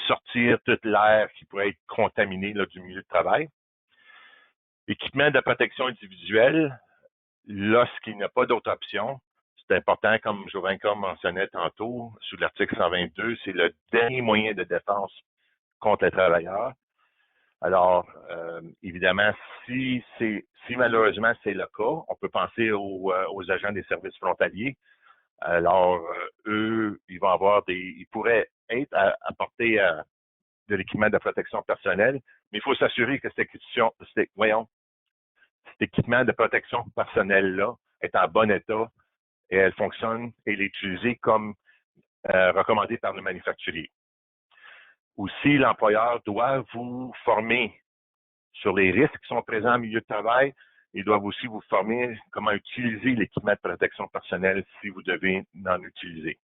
sortir toute l'air qui pourrait être contaminé là, du milieu de travail. Équipement de protection individuelle, lorsqu'il n'y a pas d'autre option, c'est important, comme Jovanka mentionnait tantôt, sous l'article 122, c'est le dernier moyen de défense contre les travailleurs. Alors, évidemment, si malheureusement c'est le cas, on peut penser aux agents des services frontaliers. Alors, eux, ils pourraient être apportés de l'équipement de protection personnelle, mais il faut s'assurer que cet équipement de protection personnelle-là est en bon état et elle fonctionne et elle est utilisée comme recommandé par le manufacturier. Aussi, l'employeur doit vous former sur les risques qui sont présents au milieu de travail. Ils doivent aussi vous former comment utiliser l'équipement de protection personnelle si vous devez en utiliser.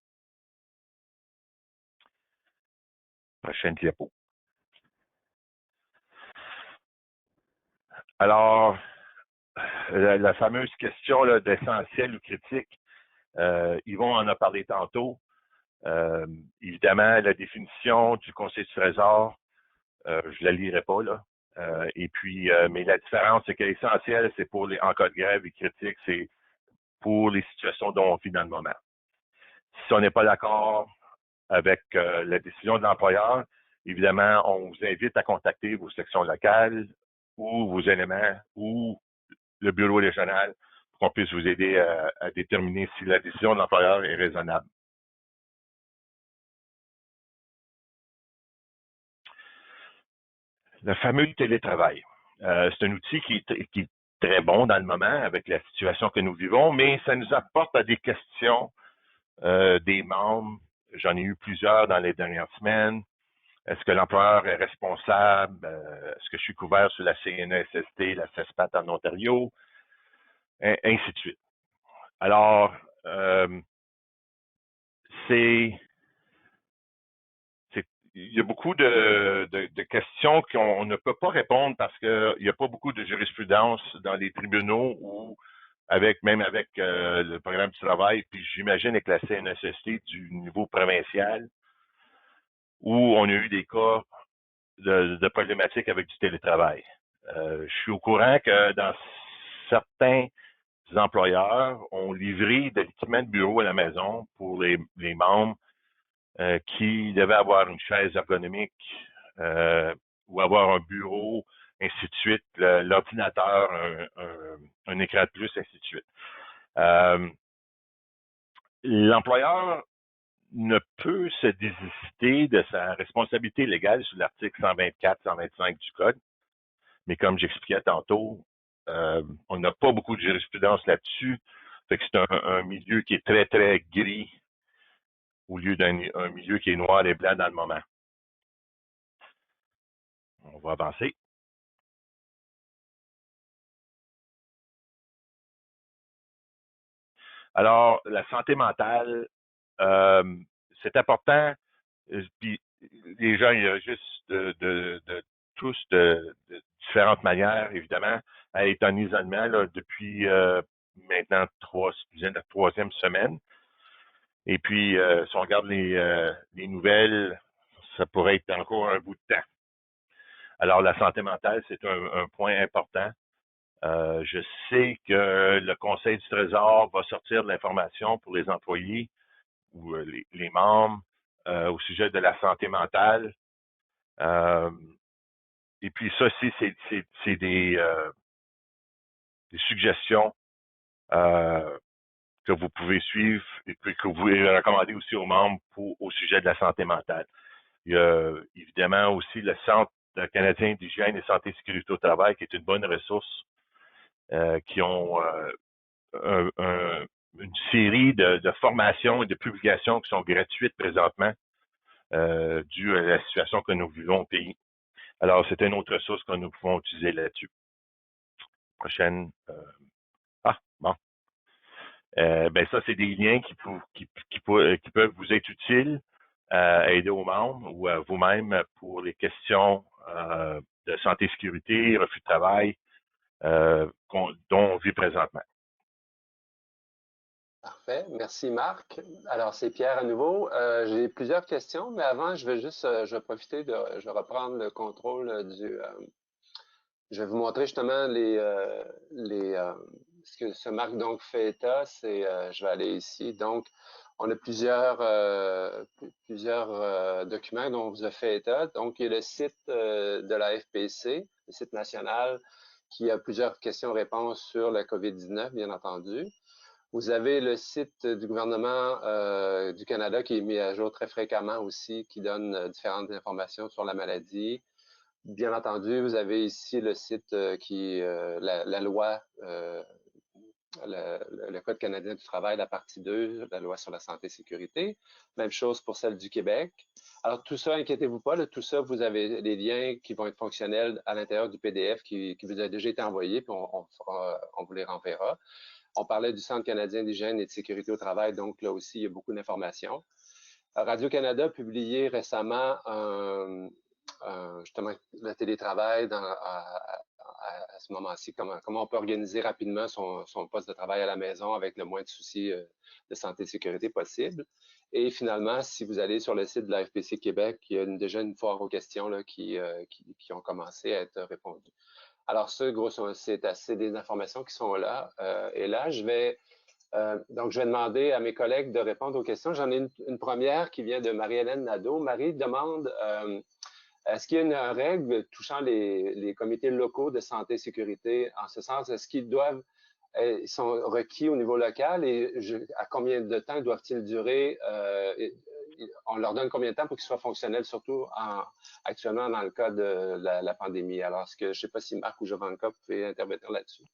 Prochaine diapo. Alors, la fameuse question d'essentiel ou critique, Yvon en a parlé tantôt. Évidemment, la définition du Conseil du Trésor, je ne la lirai pas là. Mais la différence, c'est que l'essentiel, c'est en cas de grève et critique, c'est pour les situations dont on vit dans le moment. Si on n'est pas d'accord avec la décision de l'employeur, évidemment, on vous invite à contacter vos sections locales ou vos éléments ou le bureau régional pour qu'on puisse vous aider à déterminer si la décision de l'employeur est raisonnable. Le fameux télétravail. C'est un outil qui est très bon dans le moment avec la situation que nous vivons, mais ça nous apporte à des questions des membres. J'en ai eu plusieurs dans les dernières semaines. Est-ce que l'employeur est responsable? Est-ce que je suis couvert sur la CNESST, la CESPAT en Ontario? Ainsi de suite. Alors, il y a beaucoup de questions qu'on ne peut pas répondre parce qu'il n'y a pas beaucoup de jurisprudence dans les tribunaux ou même avec le programme du travail, puis j'imagine avec la CNESST du niveau provincial, où on a eu des cas de problématiques avec du télétravail. Je suis au courant que dans certains employeurs ont livré de l'équipement de bureau à la maison pour les membres qui devaient avoir une chaise ergonomique ou avoir un bureau, ainsi de suite, l'ordinateur, un écran de plus, ainsi de suite. L'employeur ne peut se désister de sa responsabilité légale sous l'article 124-125 du Code, mais comme j'expliquais tantôt, on n'a pas beaucoup de jurisprudence là-dessus, fait que c'est un milieu qui est très, très gris au lieu d'un milieu qui est noir et blanc dans le moment. On va avancer. Alors, la santé mentale, c'est important. Puis les gens, il y a juste tous de différentes manières, évidemment, à être en isolement là, depuis maintenant la troisième semaine. Et puis, si on regarde les nouvelles, ça pourrait être encore un bout de temps. Alors, la santé mentale, c'est un point important. Je sais que le Conseil du Trésor va sortir de l'information pour les employés ou les membres au sujet de la santé mentale. Et puis ça, c'est des suggestions que vous pouvez suivre et puis que vous pouvez recommander aussi aux membres au sujet de la santé mentale. Il y a évidemment aussi le Centre canadien d'hygiène et santé et sécurité au travail, qui est une bonne ressource, qui ont une série de formations et de publications qui sont gratuites présentement, dû à la situation que nous vivons au pays. Alors, c'est une autre ressource que nous pouvons utiliser là-dessus. Prochaine. Bon. Ben ça, c'est des liens qui peuvent vous être utiles à aider aux membres ou à vous-même pour les questions de santé et sécurité, refus de travail dont on vit présentement. Parfait. Merci, Marc. Alors, c'est Pierre à nouveau. J'ai plusieurs questions, mais avant, je vais profiter je vais reprendre le contrôle je vais vous montrer justement ce que ce Marc donc fait état. Je vais aller ici. Donc, on a plusieurs documents dont on vous a fait état. Donc, il y a le site de la FPC, le site national, qui a plusieurs questions-réponses sur la COVID-19, bien entendu. Vous avez le site du gouvernement du Canada qui est mis à jour très fréquemment aussi, qui donne différentes informations sur la maladie. Bien entendu, vous avez ici le site qui la loi, le Code canadien du travail, la partie 2, la loi sur la santé et sécurité. Même chose pour celle du Québec. Alors, tout ça, inquiétez-vous pas, là, tout ça, vous avez les liens qui vont être fonctionnels à l'intérieur du PDF qui vous a déjà été envoyé, puis on vous les renverra. On parlait du Centre canadien d'hygiène et de sécurité au travail, donc là aussi, il y a beaucoup d'informations. Radio-Canada a publié récemment justement le télétravail à ce moment-ci, comment on peut organiser rapidement son poste de travail à la maison avec le moins de soucis de santé et sécurité possible. Et finalement, si vous allez sur le site de la FPC Québec, il y a déjà une foire aux questions là, qui ont commencé à être répondues. Alors ça, grosso, c'est assez des informations qui sont là. Et là, donc, je vais demander à mes collègues de répondre aux questions. J'en ai une première qui vient de Marie-Hélène Nadeau. Marie demande, est-ce qu'il y a une règle touchant les comités locaux de santé et sécurité? En ce sens, est-ce qu'ils sont requis au niveau local et à combien de temps doivent-ils durer? On leur donne combien de temps pour qu'ils soient fonctionnels, surtout actuellement dans le cas de la pandémie? Alors, je ne sais pas si Marc ou Jovanka pouvez intervenir là-dessus.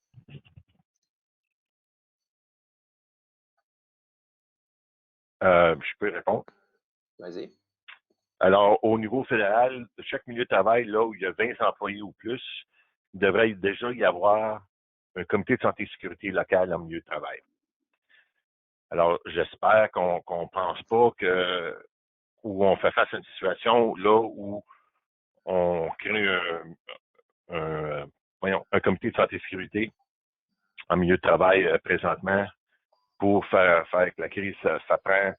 Je peux répondre. Vas-y. Alors, au niveau fédéral, chaque milieu de travail, là où il y a 20 employés ou plus, il devrait déjà y avoir un comité de santé et sécurité local en milieu de travail. Alors, j'espère qu'on ne pense pas où on fait face à une situation là où on crée un comité de santé et sécurité en milieu de travail présentement pour faire avec la crise. Ça prend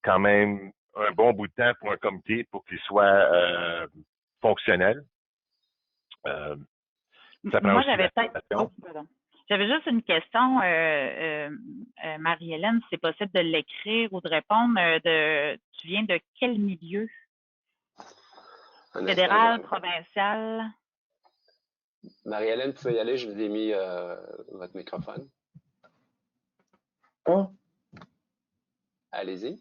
quand même un bon bout de temps pour un comité pour qu'il soit fonctionnel. Ça prend Moi, aussi j'avais juste une question, Marie-Hélène, si c'est possible de l'écrire ou de répondre. Tu viens de quel milieu? Fédéral, provincial? Marie-Hélène, vous pouvez y aller, je vous ai mis votre microphone. Oh. Allez-y.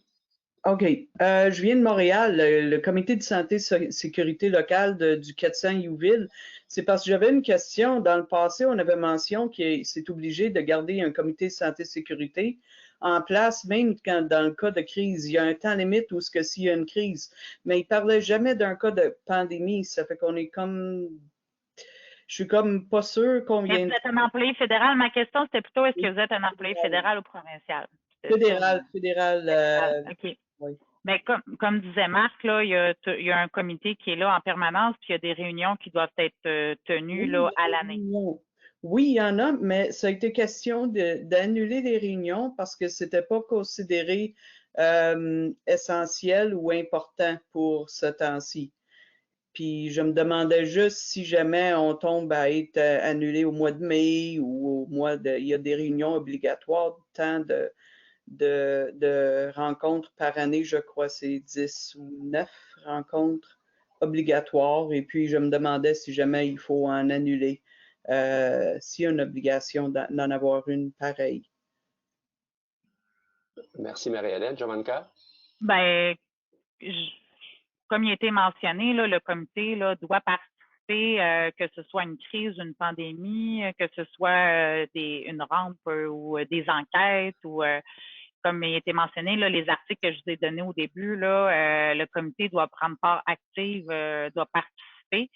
OK. Je viens de Montréal, le comité de santé et sécurité locale du 400 Youville. C'est parce que j'avais une question. Dans le passé, on avait mention que c'est obligé de garder un comité de santé et sécurité en place, même quand dans le cas de crise. Il y a un temps limite où s'il y a une crise. Mais il ne parlait jamais d'un cas de pandémie. Ça fait qu'on est comme... Je suis comme pas sûre combien... Mais vous êtes un employé fédéral. Ma question, c'était plutôt, est-ce que vous êtes un employé fédéral ou provincial? Fédéral. OK. Oui. Bien, comme disait Marc, là, il y a un comité qui est là en permanence, puis il y a des réunions qui doivent être tenues Oui, là, il y a à des l'année. réunions. Oui, il y en a, mais ça a été question d'annuler les réunions parce que c'était pas considéré essentiel ou important pour ce temps-ci. Puis je me demandais juste si jamais on tombe à être annulé au mois de mai ou au mois de... Il y a des réunions obligatoires, tant de rencontres par année, je crois, c'est 10 ou 9 rencontres obligatoires. Et puis je me demandais si jamais il faut en annuler, s'il y a une obligation d'en avoir une pareille. Merci, Marie-Hélène. Jovanka? Ben, comme il a été mentionné, là, le comité là, doit participer, que ce soit une crise, une pandémie, que ce soit une rampe ou des enquêtes ou comme il a été mentionné, là, les articles que je vous ai donnés au début, là, le comité doit prendre part active, doit participer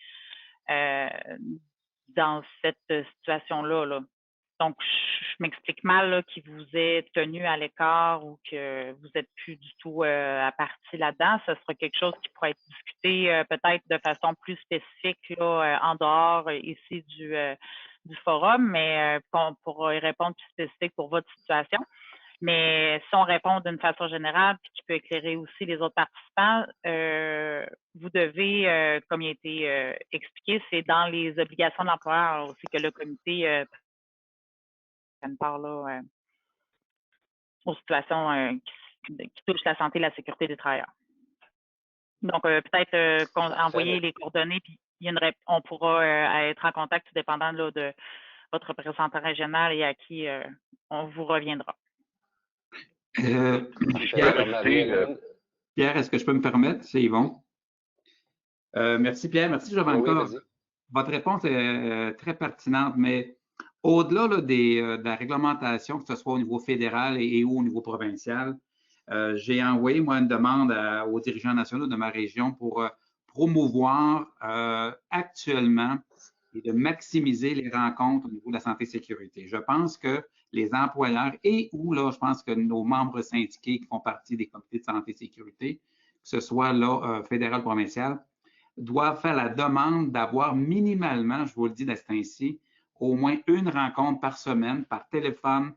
dans cette situation-là. Là. Donc, je m'explique mal là, qu'il vous ait tenu à l'écart ou que vous n'êtes plus du tout à partie là-dedans. Ce sera quelque chose qui pourrait être discuté peut-être de façon plus spécifique là, en dehors ici du forum, mais pour y répondre plus spécifique pour votre situation. Mais si on répond d'une façon générale, puis qui peut éclairer aussi les autres participants, vous devez, comme il a été expliqué, c'est dans les obligations de l'employeur aussi que le comité prenne part là, aux situations qui touchent la santé et la sécurité des travailleurs. Donc, peut-être envoyer les coordonnées, puis on pourra être en contact, tout dépendant là, de votre représentant régional et à qui on vous reviendra. Pierre, est-ce que je peux me permettre? C'est Yvon. Merci Pierre, merci Jovanka. Oui, votre réponse est très pertinente, mais au-delà de la réglementation, que ce soit au niveau fédéral et ou au niveau provincial, j'ai envoyé moi une demande aux dirigeants nationaux de ma région pour promouvoir actuellement et de maximiser les rencontres au niveau de la santé et sécurité. Je pense que les employeurs et ou là, je pense que nos membres syndiqués qui font partie des comités de santé et sécurité, que ce soit là fédéral, provincial, doivent faire la demande d'avoir minimalement, je vous le dis d'instant-ci, au moins une rencontre par semaine, par téléphone,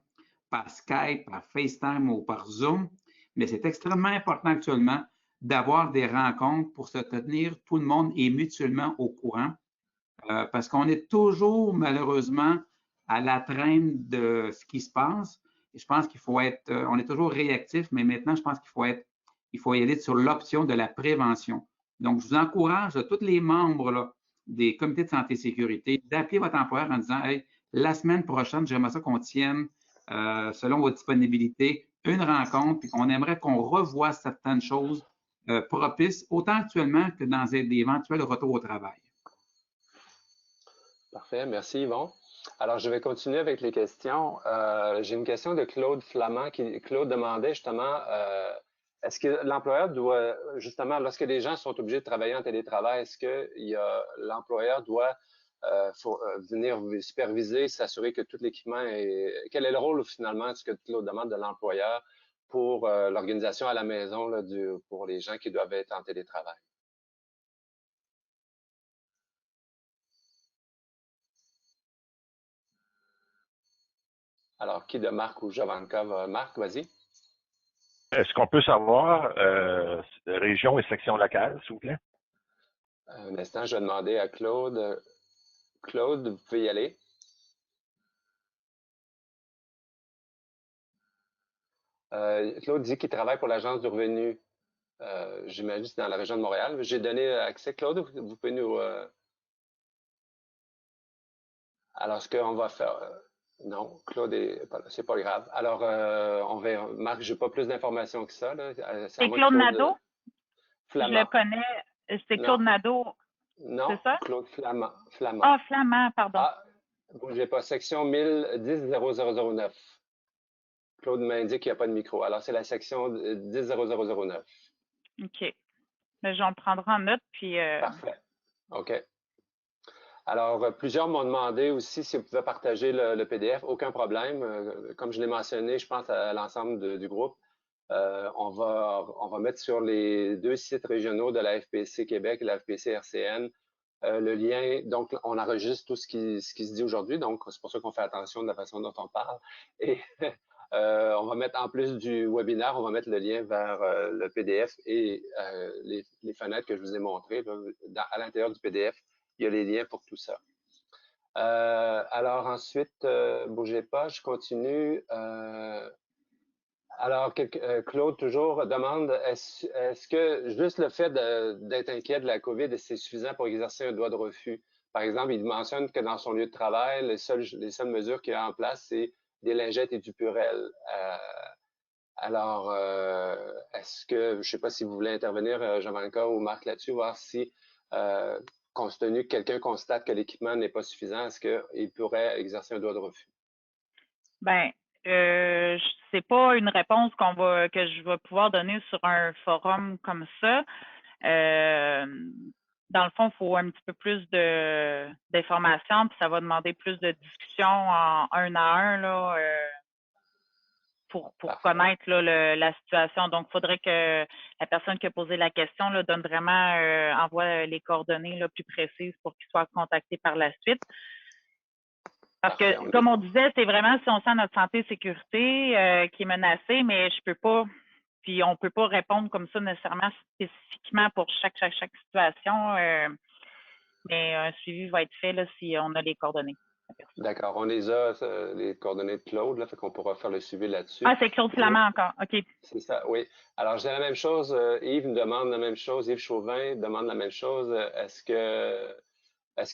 par Skype, par FaceTime ou par Zoom. Mais c'est extrêmement important actuellement d'avoir des rencontres pour se tenir tout le monde et mutuellement au courant parce qu'on est toujours malheureusement à la traîne de ce qui se passe. Et je pense qu'il faut être, on est toujours réactif, mais maintenant, je pense il faut y aller sur l'option de la prévention. Donc, je vous encourage, tous les membres là, des comités de santé et sécurité, d'appeler votre employeur en disant, hey, la semaine prochaine, j'aimerais ça qu'on tienne, selon vos disponibilités, une rencontre, puis qu'on aimerait qu'on revoie certaines choses propices, autant actuellement que dans des éventuels retours au travail. Parfait, merci Yvon. Alors, je vais continuer avec les questions. J'ai une question de Claude Flamand. Claude demandait justement, est-ce que l'employeur doit, justement, lorsque les gens sont obligés de travailler en télétravail, est-ce que l'employeur doit venir superviser, s'assurer que tout l'équipement est... Quel est le rôle finalement, ce que Claude demande de l'employeur pour l'organisation à la maison là, pour les gens qui doivent être en télétravail? Alors, qui de Marc ou Jovanka va? Marc, vas-y. Est-ce qu'on peut savoir région et section locale, s'il vous plaît? Un instant, je vais demander à Claude. Claude, vous pouvez y aller. Claude dit qu'il travaille pour l'Agence du revenu. J'imagine que c'est dans la région de Montréal. J'ai donné accès. Claude, vous pouvez nous... Alors, ce qu'on va faire... Non, Claude, c'est pas grave. Alors, on va... Marc, j'ai pas plus d'informations que ça. C'est Claude Nadeau? Flamand. Je le connais. C'est Claude Nadeau. Non, c'est ça? Claude Flamand. Ah, Flamand, pardon. Ah, bougez pas. Section 1010-0009. Claude m'indique qu'il n'y a pas de micro. Alors, c'est la section 10-0009. OK. Mais j'en prendrai en note, puis... Parfait. OK. Alors, plusieurs m'ont demandé aussi si vous pouvez partager le PDF. Aucun problème. Comme je l'ai mentionné, je pense à l'ensemble du groupe. On va mettre sur les 2 sites régionaux de la FPC Québec et la FPC RCN le lien. Donc, on enregistre tout ce qui se dit aujourd'hui. Donc, c'est pour ça qu'on fait attention de la façon dont on parle. Et on va mettre, en plus du webinaire, on va mettre le lien vers le PDF et les fenêtres que je vous ai montrées. Là, à l'intérieur du PDF, il y a les liens pour tout ça. Alors ensuite, bougez pas, je continue. Alors, Claude toujours demande, est-ce que juste le fait d'être inquiet de la COVID, c'est suffisant pour exercer un droit de refus? Par exemple, il mentionne que dans son lieu de travail, les seules mesures qu'il y a en place, c'est des lingettes et du Purell. Alors, est-ce que, je ne sais pas si vous voulez intervenir, Jovanka ou Marc, là-dessus, voir si, compte tenu que quelqu'un constate que l'équipement n'est pas suffisant, est-ce qu'il pourrait exercer un droit de refus? Ben, c'est pas une réponse que je vais pouvoir donner sur un forum comme ça. Dans le fond, il faut un petit peu plus d'informations, puis ça va demander plus de discussions en un à un là, pour connaître là, la situation. Donc, il faudrait que la personne qui a posé la question là, donne vraiment envoie les coordonnées là, plus précises pour qu'il soit contacté par la suite. Parce que, comme on disait, c'est vraiment si on sent notre santé et sécurité qui est menacée, mais je peux pas, puis on peut pas répondre comme ça nécessairement spécifiquement pour chaque situation, mais un suivi va être fait là, si on a les coordonnées. D'accord, on les a, les coordonnées de Claude, là, fait qu'on pourra faire le suivi là-dessus. Ah, c'est Claude Flamand encore, OK. C'est ça, oui. Alors, j'ai la même chose, Yves me demande la même chose, Yves Chauvin demande la même chose. Est-ce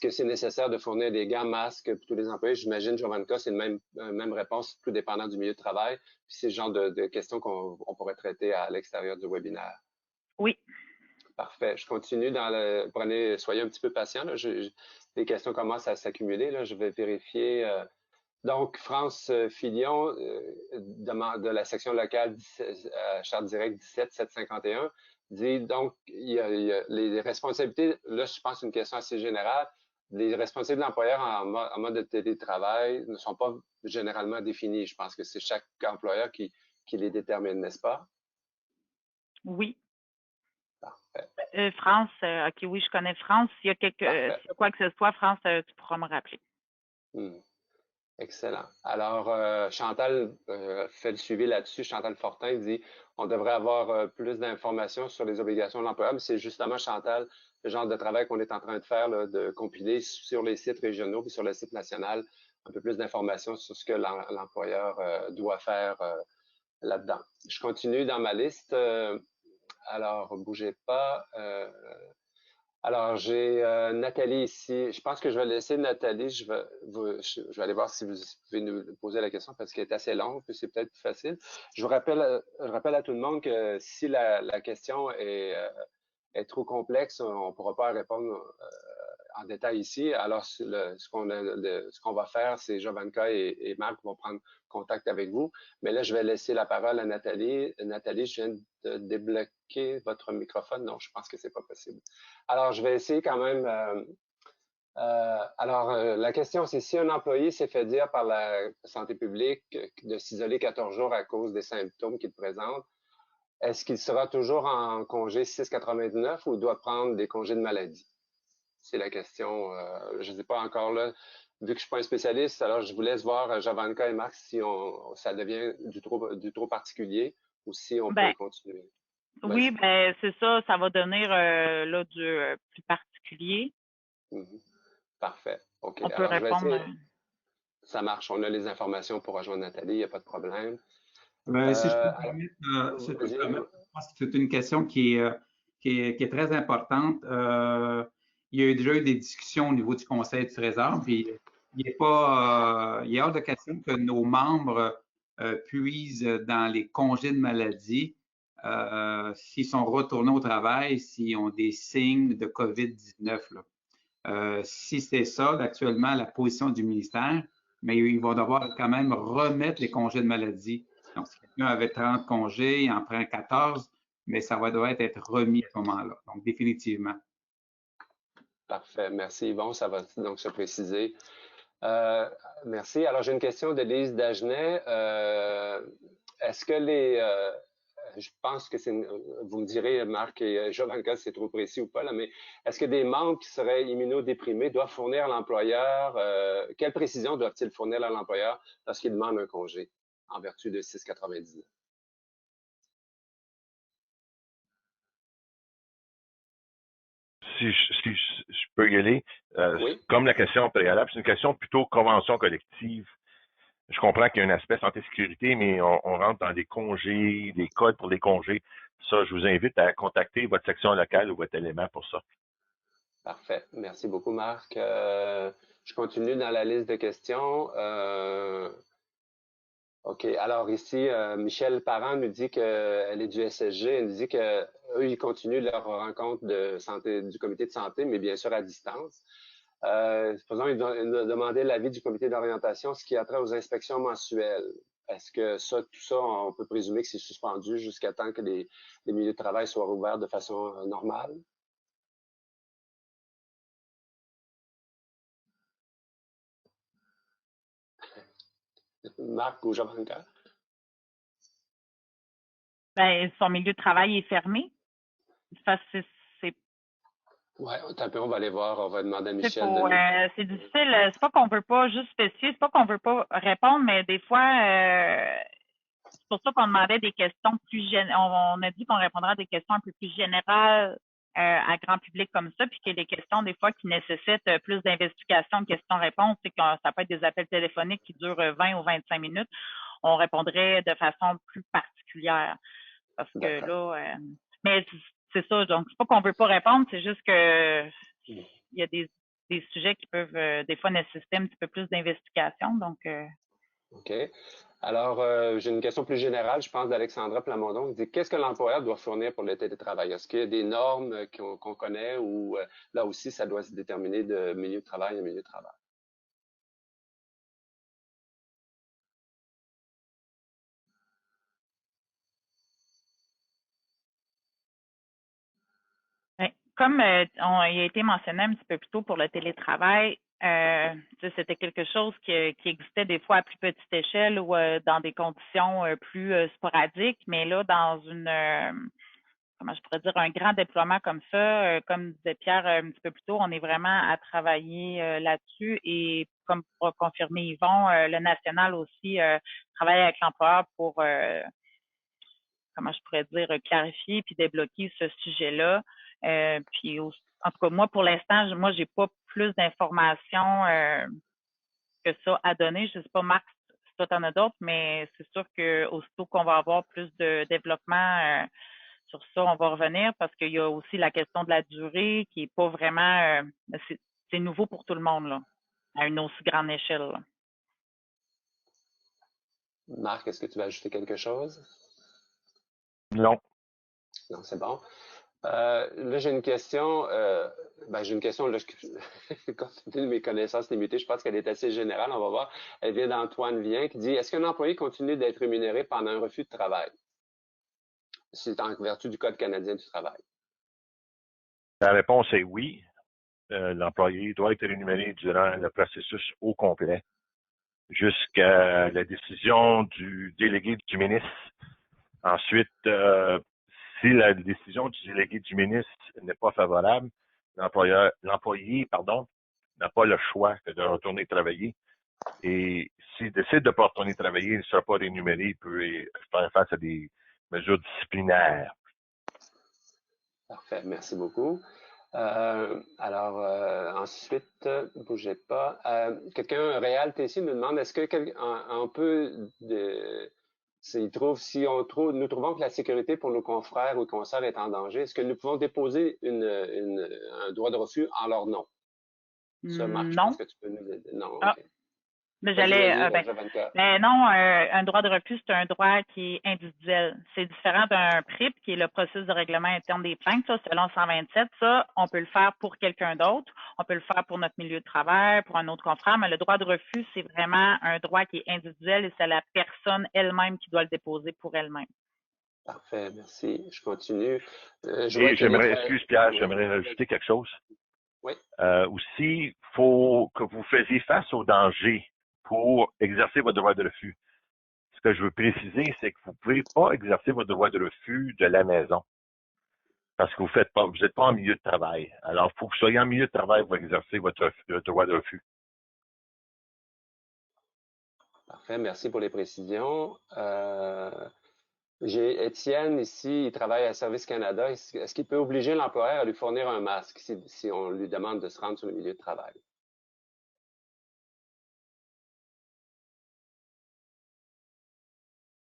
que c'est nécessaire de fournir des gants, masques pour tous les employés? J'imagine, Jovanka, c'est la même réponse, tout dépendant du milieu de travail. Puis c'est le genre de questions qu'on pourrait traiter à l'extérieur du webinaire. Oui. Parfait. Je continue soyez un petit peu patient. Là. Les questions commencent à s'accumuler. Là. Je vais vérifier. Donc, France Filion, de la section locale Charte directe 17751, dit donc, il y a les responsabilités, là, je pense une question assez générale, les responsabilités de l'employeur en mode de télétravail ne sont pas généralement définies. Je pense que c'est chaque employeur qui les détermine, n'est-ce pas? Oui. Parfait. France, OK, oui, je connais France. S'il y a quoi que ce soit, France, tu pourras me rappeler. Excellent. Alors, Chantal fait le suivi là-dessus. Chantal Fortin dit on devrait avoir plus d'informations sur les obligations de l'employeur. Mais c'est justement, Chantal, le genre de travail qu'on est en train de faire, là, de compiler sur les sites régionaux puis sur le site national un peu plus d'informations sur ce que l'employeur doit faire là-dedans. Je continue dans ma liste. Alors, bougez pas. Alors, j'ai Nathalie ici. Je pense que je vais laisser Nathalie. Je vais aller voir si vous pouvez nous poser la question parce qu'elle est assez longue, puis c'est peut-être plus facile. Je rappelle à tout le monde que si la question est trop complexe, on ne pourra pas répondre en détail ici. Alors, ce qu'on va faire, c'est Jovanka et Marc vont prendre contact avec vous. Mais là, je vais laisser la parole à Nathalie. Nathalie, je viens de débloquer votre microphone. Non, je pense que c'est pas possible. Alors, je vais essayer quand même. La question, c'est si un employé s'est fait dire par la santé publique de s'isoler 14 jours à cause des symptômes qu'il présente, est-ce qu'il sera toujours en congé 6,99 ou doit prendre des congés de maladie? C'est la question. Je ne sais pas encore là. Vu que je ne suis pas un spécialiste, alors je vous laisse voir, Jovanka et Marc, si ça devient du trop particulier ou si on peut continuer. Oui, ben c'est ça. Ça va devenir là du plus particulier. Parfait. OK. On peut répondre. Ça marche. On a les informations pour rejoindre Nathalie. Il n'y a pas de problème. Si je peux me permettre, je pense que c'est une question qui est très importante. Il y a déjà eu des discussions au niveau du Conseil du Trésor, puis il est hors de question que nos membres puisent dans les congés de maladie s'ils sont retournés au travail, s'ils ont des signes de COVID-19. Si c'est ça, actuellement, la position du ministère, mais ils vont devoir quand même remettre les congés de maladie. Donc, si quelqu'un avait 30 congés, il en prend 14, mais ça va devoir être remis à ce moment-là. Donc, définitivement. Parfait. Merci, Yvon. Ça va donc se préciser. Merci. Alors, j'ai une question de Lise Dagenet. Est-ce je pense que vous me direz, Marc et Jovanka, si c'est trop précis ou pas, là, mais est-ce que des membres qui seraient immunodéprimés doivent fournir à l'employeur, quelle précision doivent-ils fournir à l'employeur lorsqu'ils demandent un congé en vertu de 6,99? Si je peux y aller, Oui. comme la question préalable, c'est une question plutôt convention collective. Je comprends qu'il y a un aspect santé-sécurité, mais on rentre dans des congés, des codes pour les congés. Ça, je vous invite à contacter votre section locale ou votre élément pour ça. Parfait. Merci beaucoup, Marc. Je continue dans la liste de questions. OK. Alors ici, Michel Parent nous dit qu'elle est du SSG. Elle nous dit qu'eux, ils continuent leur rencontre de santé, du comité de santé, mais bien sûr à distance. Supposons ils nous demandaient l'avis du comité d'orientation, ce qui a trait aux inspections mensuelles. Est-ce que tout ça, on peut présumer que c'est suspendu jusqu'à temps que les milieux de travail soient ouverts de façon normale? Marc ou Jovanka? Ben, son milieu de travail est fermé. Ouais, un peu, on va aller voir, on va demander à Michel. C'est difficile. C'est pas qu'on veut pas juste spécifier, c'est pas qu'on veut pas répondre, mais des fois, c'est pour ça qu'on demandait des questions plus générales. On a dit qu'on répondra à des questions un peu plus générales à grand public comme ça, puis qu'il y a des questions des fois qui nécessitent plus d'investigation, de questions-réponses, c'est que ça peut être des appels téléphoniques qui durent 20 ou 25 minutes. On répondrait de façon plus particulière. Parce que là, mais c'est ça, donc c'est pas qu'on veut pas répondre, c'est juste que il y a des sujets qui peuvent des fois nécessiter un petit peu plus d'investigation. Donc OK. Alors, j'ai une question plus générale, je pense, d'Alexandra Plamondon, qui dit qu'est-ce que l'employeur doit fournir pour le télétravail? Est-ce qu'il y a des normes qu'on connaît ou là aussi, ça doit se déterminer de milieu de travail à milieu de travail? Comme il a été mentionné un petit peu plus tôt pour le télétravail, c'était quelque chose qui existait des fois à plus petite échelle ou dans des conditions plus sporadiques, mais là, dans comment je pourrais dire, un grand déploiement comme ça, comme disait Pierre un petit peu plus tôt, on est vraiment à travailler là-dessus et comme pour confirmer Yvon, le national aussi travaille avec l'employeur pour, comment je pourrais dire, clarifier puis débloquer ce sujet-là. Puis en tout cas, moi, pour l'instant, moi, j'ai pas plus d'informations que ça à donner. Je sais pas, Marc, si toi, t'en as d'autres, mais c'est sûr que aussitôt qu'on va avoir plus de développement sur ça, on va revenir parce qu'il y a aussi la question de la durée qui est pas vraiment c'est nouveau pour tout le monde, là, à une aussi grande échelle. Là. Marc, est-ce que tu veux ajouter quelque chose? Non. Non, c'est bon. Là, j'ai une question. J'ai une question, là, compte tenu de mes connaissances limitées, je pense qu'elle est assez générale. On va voir. Elle vient d'Antoine Vien qui dit est-ce qu'un employé continue d'être rémunéré pendant un refus de travail? C'est en vertu du Code canadien du travail. La réponse est oui. L'employé doit être rémunéré durant le processus au complet jusqu'à la décision du délégué du ministre. Ensuite, si la décision du délégué du ministre n'est pas favorable, l'employé n'a pas le choix que de retourner travailler. Et s'il décide de ne pas retourner travailler, il ne sera pas rémunéré, il peut faire face à des mesures disciplinaires. Parfait, merci beaucoup. Ensuite, bougez pas. Quelqu'un, Réal Tessier, nous demande est-ce que on peut nous trouvons que la sécurité pour nos confrères ou consoeurs est en danger, est-ce que nous pouvons déposer un droit de refus en leur nom? Ça, Marc, je pense que tu peux nous aider. Non, ah. OK. Mais non, un droit de refus, c'est un droit qui est individuel. C'est différent d'un PRIP, qui est le processus de règlement interne des plaintes. Ça, selon 127, ça, on peut le faire pour quelqu'un d'autre. On peut le faire pour notre milieu de travail, pour un autre confrère, mais le droit de refus, c'est vraiment un droit qui est individuel et c'est la personne elle-même qui doit le déposer pour elle-même. Parfait, merci. Je continue. Excuse Pierre, j'aimerais rajouter quelque chose. Oui. Aussi, il faut que vous fassiez face au danger pour exercer votre droit de refus. que je veux préciser, c'est que vous ne pouvez pas exercer votre droit de refus de la maison. Parce que vous n'êtes pas en milieu de travail. Alors, il faut que vous soyez en milieu de travail pour exercer votre droit de refus. Parfait, merci pour les précisions. J'ai Étienne ici, il travaille à Service Canada. Est-ce qu'il peut obliger l'employeur à lui fournir un masque si on lui demande de se rendre sur le milieu de travail?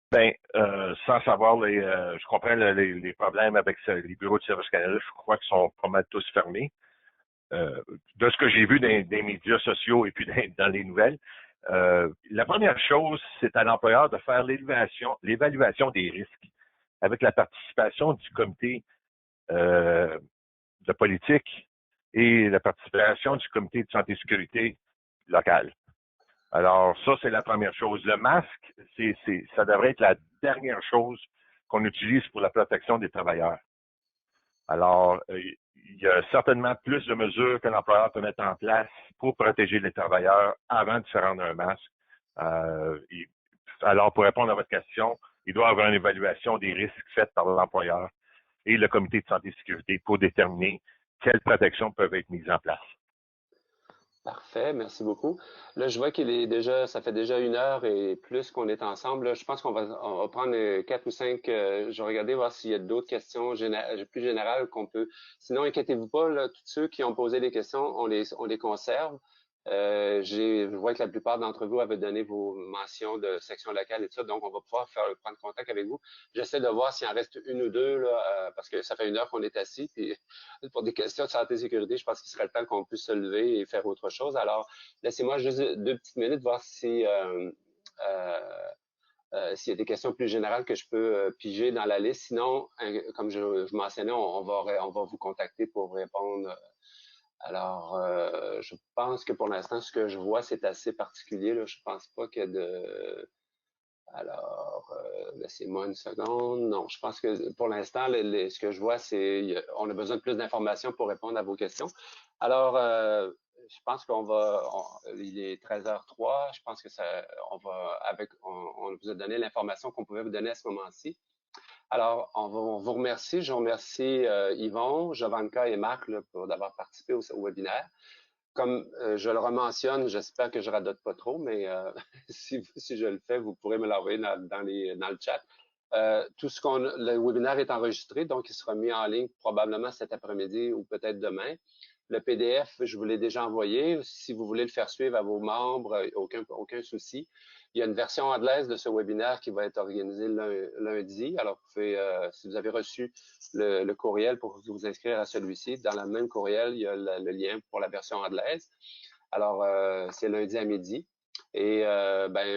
Bien, sans savoir je comprends les problèmes avec les bureaux de Service Canada, je crois qu'ils sont pas mal tous fermés. De ce que j'ai vu dans les médias sociaux et puis dans les nouvelles, la première chose, c'est à l'employeur de faire l'évaluation des risques avec la participation du comité de politique et la participation du comité de santé et sécurité locale. Alors, ça, c'est la première chose. Le masque, ça devrait être la dernière chose qu'on utilise pour la protection des travailleurs. Alors, il y a certainement plus de mesures que l'employeur peut mettre en place pour protéger les travailleurs avant de se rendre un masque. Alors, pour répondre à votre question, il doit y avoir une évaluation des risques faite par l'employeur et le comité de santé et sécurité pour déterminer quelles protections peuvent être mises en place. Parfait, merci beaucoup. Là, je vois ça fait déjà 1 heure et plus qu'on est ensemble. Là, je pense qu'on va prendre 4 ou 5. Je vais regarder voir s'il y a d'autres questions plus générales qu'on peut. Sinon, inquiétez-vous pas, là, tous ceux qui ont posé des questions, on les conserve. Je vois que la plupart d'entre vous avaient donné vos mentions de section locale et tout ça, donc on va pouvoir prendre contact avec vous. J'essaie de voir s'il en reste 1 ou 2, là, parce que ça fait 1 heure qu'on est assis, puis pour des questions de santé et sécurité, je pense qu'il serait le temps qu'on puisse se lever et faire autre chose. Alors, laissez-moi juste 2 petites minutes, voir si s'il y a des questions plus générales que je peux piger dans la liste. Sinon, comme je mentionnais, on va vous contacter pour vous répondre. Alors, je pense que pour l'instant, ce que je vois, c'est assez particulier. Là. Je pense pas qu'il y ait de... Alors, laissez-moi une seconde. Non, je pense que pour l'instant, ce que je vois, c'est on a besoin de plus d'informations pour répondre à vos questions. Alors, je pense il est 13h03. Je pense que on vous a donné l'information qu'on pouvait vous donner à ce moment-ci. Alors, on vous remercie. Je remercie Yvon, Jovanka et Marc d'avoir participé au webinaire. Comme je le rementionne, j'espère que je radote pas trop, mais si je le fais, vous pourrez me l'envoyer dans le chat. Le webinaire est enregistré, donc il sera mis en ligne probablement cet après-midi ou peut-être demain. Le PDF, je vous l'ai déjà envoyé. Si vous voulez le faire suivre à vos membres, aucun souci. Il y a une version anglaise de ce webinaire qui va être organisée lundi. Alors, vous pouvez, si vous avez reçu le courriel pour vous inscrire à celui-ci, dans le même courriel, il y a le lien pour la version anglaise. Alors, c'est lundi à midi. Et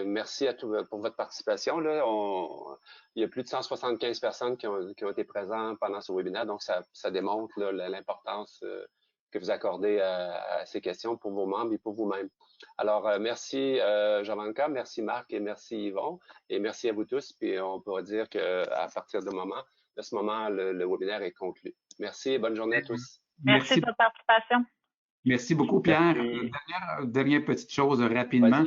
merci à tous pour votre participation. Là, il y a plus de 175 personnes qui ont été présentes pendant ce webinaire, donc ça démontre l'importance que vous accordez à ces questions pour vos membres et pour vous-même. Alors, merci Jovanka, merci Marc et merci Yvon, et merci à vous tous. Puis on pourra dire qu'à partir de ce moment, le webinaire est conclu. Merci et bonne journée à tous. Merci de votre participation. Merci beaucoup, Pierre. Dernière petite chose rapidement.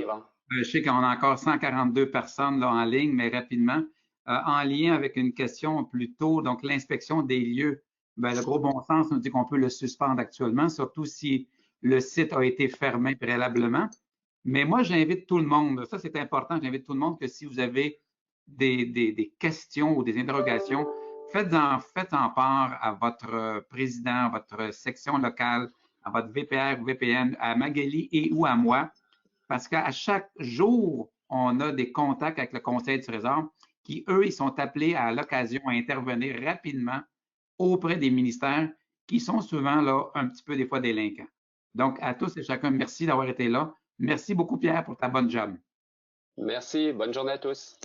Je sais qu'on a encore 142 personnes là, en ligne, mais rapidement, en lien avec une question plus tôt, donc l'inspection des lieux. Ben, le gros bon sens nous dit qu'on peut le suspendre actuellement, surtout si le site a été fermé préalablement. Mais moi, j'invite tout le monde, ça c'est important, j'invite tout le monde que si vous avez des questions ou des interrogations, faites-en part à votre président, à votre section locale, à votre VPR ou VPN, à Magali et ou à moi, parce qu'à chaque jour, on a des contacts avec le Conseil du Trésor qui, eux, ils sont appelés à l'occasion à intervenir rapidement auprès des ministères qui sont souvent là un petit peu des fois délinquants. Donc, à tous et chacun, merci d'avoir été là. Merci beaucoup, Pierre, pour ta bonne job. Merci. Bonne journée à tous.